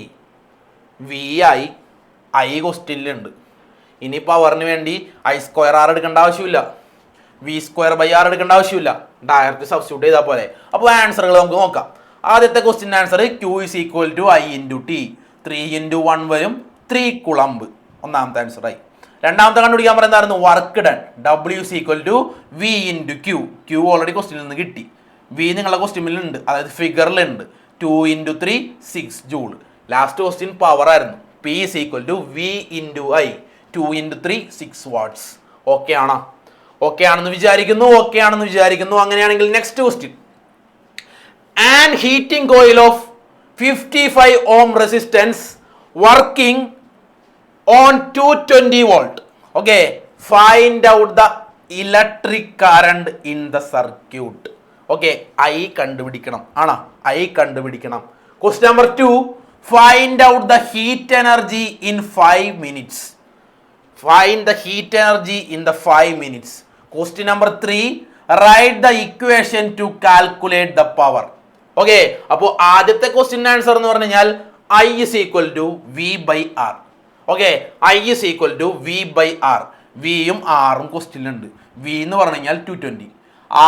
VI ക്വസ്റ്റ്യനിലുണ്ട്. ഇനി പവറിന് വേണ്ടി I²R എടുക്കേണ്ട ആവശ്യമില്ല, V²/R എടുക്കേണ്ട ആവശ്യമില്ല. ഡയറക്റ്റ് സബ്സ്റ്റിറ്റ്യൂട്ട് ചെയ്താൽ പോലെ. അപ്പോൾ ആൻസറുകൾ നമുക്ക് നോക്കാം. ആദ്യത്തെ question answer Q is equal to I into T. 3 × 1 വരും. 3 കുളമ്പ്. ഒന്നാമത്തെ ആൻസർ ആയി. രണ്ടാമത്തെ കണ്ടുപിടിക്കാൻ പറയുന്നതായിരുന്നു work done. W is equal to V into Q. Q already ക്വസ്റ്റ്യനിൽ നിന്ന് കിട്ടി. V നിങ്ങളുടെ ക്വസ്റ്റ്യനിലുണ്ട്, അതായത് ഫിഗറിലുണ്ട്. 2 × 3 6 ജൂൾ. ലാസ്റ്റ് ക്വസ്റ്റ്യൻ പവർ ആയിരുന്നു. P is equal to V into I. 2 × 3 6 watts. Okay ആണോ? ഓക്കെ ആണെന്ന് വിചാരിക്കുന്നു. അങ്ങനെയാണെങ്കിൽ next question. An heating coil of 55 ohm resistance working on 220 volt. Okay, find out the electric current in the circuit. Okay, I കണ്ടുപിടിക്കണം. ആണോ? I കണ്ടുപിടിക്കണം. Question number 2. Find out the heat energy in 5 minutes. Find the heat energy in the 5 minutes. Question number 3. Write the equation to calculate the power. Okay, അപ്പോൾ ആദ്യത്തെ question answer എന്ന് പറഞ്ഞു കഴിഞ്ഞാൽ I is equal to V/R. Okay, I is equal to V/R. വിയും ആറും ക്വസ്റ്റ്യനിലുണ്ട്. V എന്ന് പറഞ്ഞു കഴിഞ്ഞാൽ 220,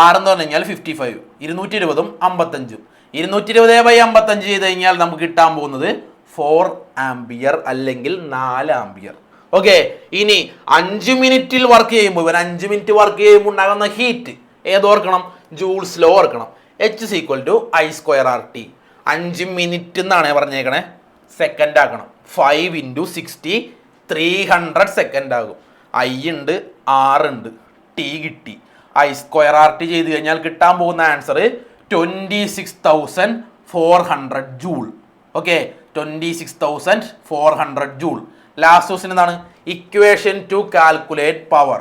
R എന്ന് പറഞ്ഞു കഴിഞ്ഞാൽ 55, 220ഉം 55. 220/55 ചെയ്ത് കഴിഞ്ഞാൽ നമുക്ക് കിട്ടാൻ പോകുന്നത് 4 ആംപിയർ അല്ലെങ്കിൽ 4 ആംപിയർ. ഓക്കെ, ഇനി 5 മിനിറ്റിൽ വർക്ക് ചെയ്യുമ്പോൾ 5 മിനിറ്റ് വർക്ക് ചെയ്യുമ്പോൾ ഉണ്ടാകുന്ന ഹീറ്റ് ഏതോർക്കണം? ജൂൾസ് ലോ ഓർക്കണം. H = I²RT. 5 മിനിറ്റ് എന്നാണ് പറഞ്ഞേക്കണേ, സെക്കൻഡ് ആക്കണം. 5 × 60 300 സെക്കൻഡ് ആകും. I ഉണ്ട്, R ഉണ്ട്, T കിട്ടി. I²RT ചെയ്ത് കഴിഞ്ഞാൽ കിട്ടാൻ പോകുന്ന answer 26,400 joule. Okay, 26,400 joule. Last question എന്താണ്? Equation to calculate power.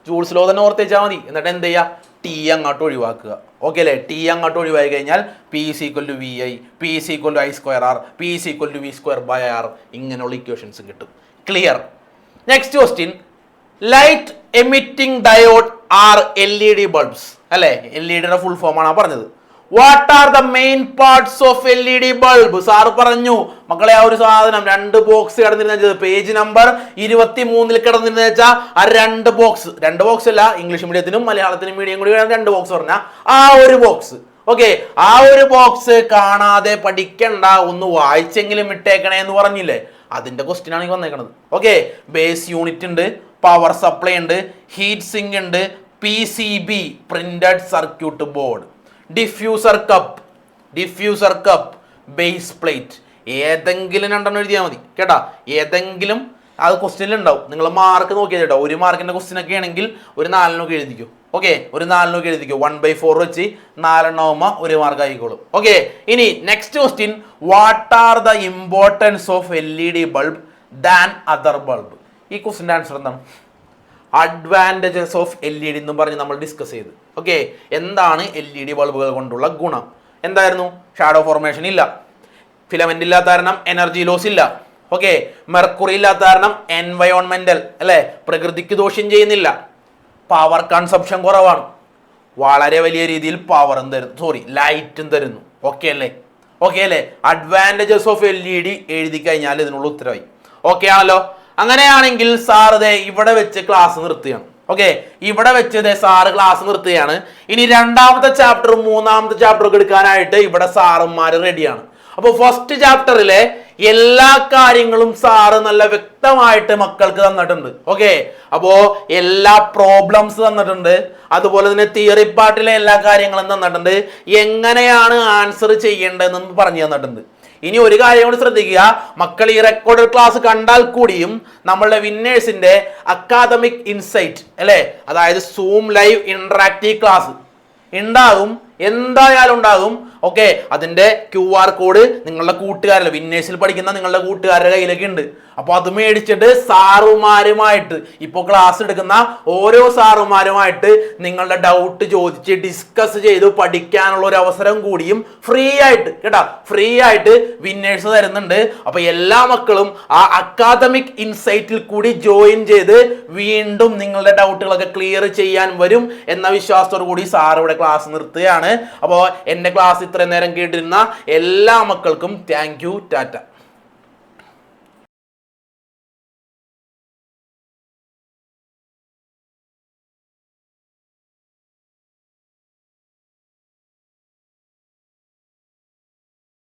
Joules law തന്നെ ഓർത്തേച്ചാൽ മതി. എന്നിട്ട് എന്ത് ചെയ്യുക? ടി അങ്ങോട്ട് ഒഴിവാക്കുക. ഓക്കെ അല്ലേ? ടി അങ്ങോട്ട് ഒഴിവാക്കി കഴിഞ്ഞാൽ P = VI, P = I²R, P = V²/R ഇങ്ങനെയുള്ള ഇക്വേഷൻസ് കിട്ടും. Clear? Next question, light emitting diode are LED bulbs അല്ലേ? LED ഫുൾ ഫോം ആണ് പറഞ്ഞത്. What are the main parts of LED bulb? Sir പറഞ്ഞു മക്കളെ, ആ ഒരു സാധനം 2 ബോക്സ് കിടന്നിരുന്ന പേജ് നമ്പർ 23 കിടന്നിരുന്ന വെച്ചാൽ ആ 2 ബോക്സ് അല്ല, ഇംഗ്ലീഷ് മീഡിയത്തിനും മലയാളത്തിനും മീഡിയം കൂടി 2 ബോക്സ് പറഞ്ഞാൽ ആ ഒരു ബോക്സ്. ഓക്കെ, ആ ഒരു ബോക്സ് കാണാതെ പഠിക്കണ്ട, ഒന്ന് വായിച്ചെങ്കിലും ഇട്ടേക്കണേ എന്ന് പറഞ്ഞില്ലേ? അതിന്റെ ക്വസ്റ്റ്യൻ ആണ് വന്നേക്കണത്. ഓക്കെ, ബേസ് യൂണിറ്റ് ഉണ്ട്, പവർ സപ്ലൈ ഉണ്ട്, ഹീറ്റ് സിങ്ക് ഉണ്ട്, PCB printed circuit board, diffuser cup, base plate. ഏതെങ്കിലും 2 എഴുതിയാൽ മതി കേട്ടാ. ഏതെങ്കിലും അത് ക്വസ്റ്റ്യനിൽ ഉണ്ടാവും. നിങ്ങൾ മാർക്ക് നോക്കിയാൽ കേട്ടോ. 1 മാർക്കിന്റെ ക്വസ്റ്റ്യൻ ഒക്കെ ആണെങ്കിൽ ഒരു 4 എഴുതിക്കും. ഓക്കെ, ഒരു 4 എഴുതിക്കും. 1/4 വെച്ച് 4 1 മാർക്ക് ആയിക്കോളും. ഓക്കെ, ഇനി next question, what are the importance of LED bulb than other bulb? ഈ ക്വസ്റ്റ്യൻ്റെ ആൻസർ എന്താണ്? അഡ്വാൻറ്റേജസ് ഓഫ് LED എന്നും പറഞ്ഞ് നമ്മൾ ഡിസ്കസ് ചെയ്ത്. ഓക്കെ, എന്താണ് LED ബൾബുകൾ കൊണ്ടുള്ള ഗുണം? എന്തായിരുന്നു? ഷാഡോ ഫോർമേഷൻ ഇല്ല, ഫിലമെന്റ് ഇല്ലാത്ത കാരണം എനർജി ലോസ് ഇല്ല. ഓക്കെ, മെർക്കുറി ഇല്ലാത്ത കാരണം എൻവയോൺമെന്റൽ അല്ലെ, പ്രകൃതിക്ക് ദോഷം ചെയ്യുന്നില്ല. പവർ കൺസപ്ഷൻ കുറവാണ്, വളരെ വലിയ രീതിയിൽ പവറും തരുന്നു, ലൈറ്റും തരുന്നു. ഓക്കെ അല്ലേ? അഡ്വാൻറ്റേജസ് ഓഫ് LED എഴുതി കഴിഞ്ഞാൽ ഇതിനുള്ള ഉത്തരവായി. ഓക്കെ ആണല്ലോ? അങ്ങനെയാണെങ്കിൽ സാർ ഇവിടെ വെച്ച് ക്ലാസ് നിർത്തുകയാണ്. ഓക്കെ, ഇവിടെ വെച്ച് സാറ് ക്ലാസ് നിർത്തുകയാണ്. ഇനി 2ാമത്തെ ചാപ്റ്ററും 3ാമത്തെ ചാപ്റ്ററും എടുക്കാനായിട്ട് ഇവിടെ സാറന്മാര് റെഡിയാണ്. അപ്പോൾ ഫസ്റ്റ് ചാപ്റ്ററിലെ എല്ലാ കാര്യങ്ങളും സാറ് നല്ല വ്യക്തമായിട്ട് മക്കൾക്ക് തന്നിട്ടുണ്ട്. ഓക്കെ, അപ്പോ എല്ലാ പ്രോബ്ലംസ് തന്നിട്ടുണ്ട്, അതുപോലെ തന്നെ തിയറി പാർട്ടിലെ എല്ലാ കാര്യങ്ങളും തന്നിട്ടുണ്ട്, എങ്ങനെയാണ് ആൻസർ ചെയ്യേണ്ടതെന്ന് പറഞ്ഞു തന്നിട്ടുണ്ട്. ഇനി ഒരു കാര്യം കൂടി ശ്രദ്ധിക്കുക മക്കൾ, ഈ റെക്കോർഡഡ് ക്ലാസ് കണ്ടാൽ കൂടിയും നമ്മളുടെ വിന്നേഴ്സിന്റെ അക്കാദമിക് ഇൻസൈറ്റ് അല്ലെ, അതായത് സൂം ലൈവ് ഇന്ററാക്റ്റീവ് ക്ലാസ് ഉണ്ടാകും, എന്തായാലും ഉണ്ടാകും. ഓക്കെ, അതിന്റെ QR കോഡ് നിങ്ങളുടെ കൂട്ടുകാരല്ല, വിന്നേഴ്സിൽ പഠിക്കുന്ന നിങ്ങളുടെ കൂട്ടുകാരുടെ കയ്യിലൊക്കെ ഉണ്ട്. അപ്പോൾ അത് മേടിച്ചിട്ട് സാറുമാരുമായിട്ട്, ഇപ്പോൾ ക്ലാസ് എടുക്കുന്ന ഓരോ സാറുമാരുമായിട്ട് നിങ്ങളുടെ ഡൗട്ട് ചോദിച്ച് ഡിസ്കസ് ചെയ്ത് പഠിക്കാനുള്ള ഒരു അവസരം കൂടിയും ഫ്രീ ആയിട്ട് കേട്ടോ, ഫ്രീ ആയിട്ട് വിന്നേഴ്സ് തരുന്നുണ്ട്. അപ്പോൾ എല്ലാ മക്കളും ആ അക്കാദമിക് ഇൻസൈറ്റിൽ കൂടി ജോയിൻ ചെയ്ത് വീണ്ടും നിങ്ങളുടെ ഡൗട്ടുകളൊക്കെ ക്ലിയർ ചെയ്യാൻ വരും എന്ന വിശ്വാസത്തോടു കൂടി സാർ ഇവിടെ ക്ലാസ് നിർത്തുകയാണ്. അപ്പോൾ എൻ്റെ ക്ലാസ് ഇത്രയും നേരം കേട്ടിരുന്ന എല്ലാ മക്കൾക്കും താങ്ക് യു, ടാറ്റ.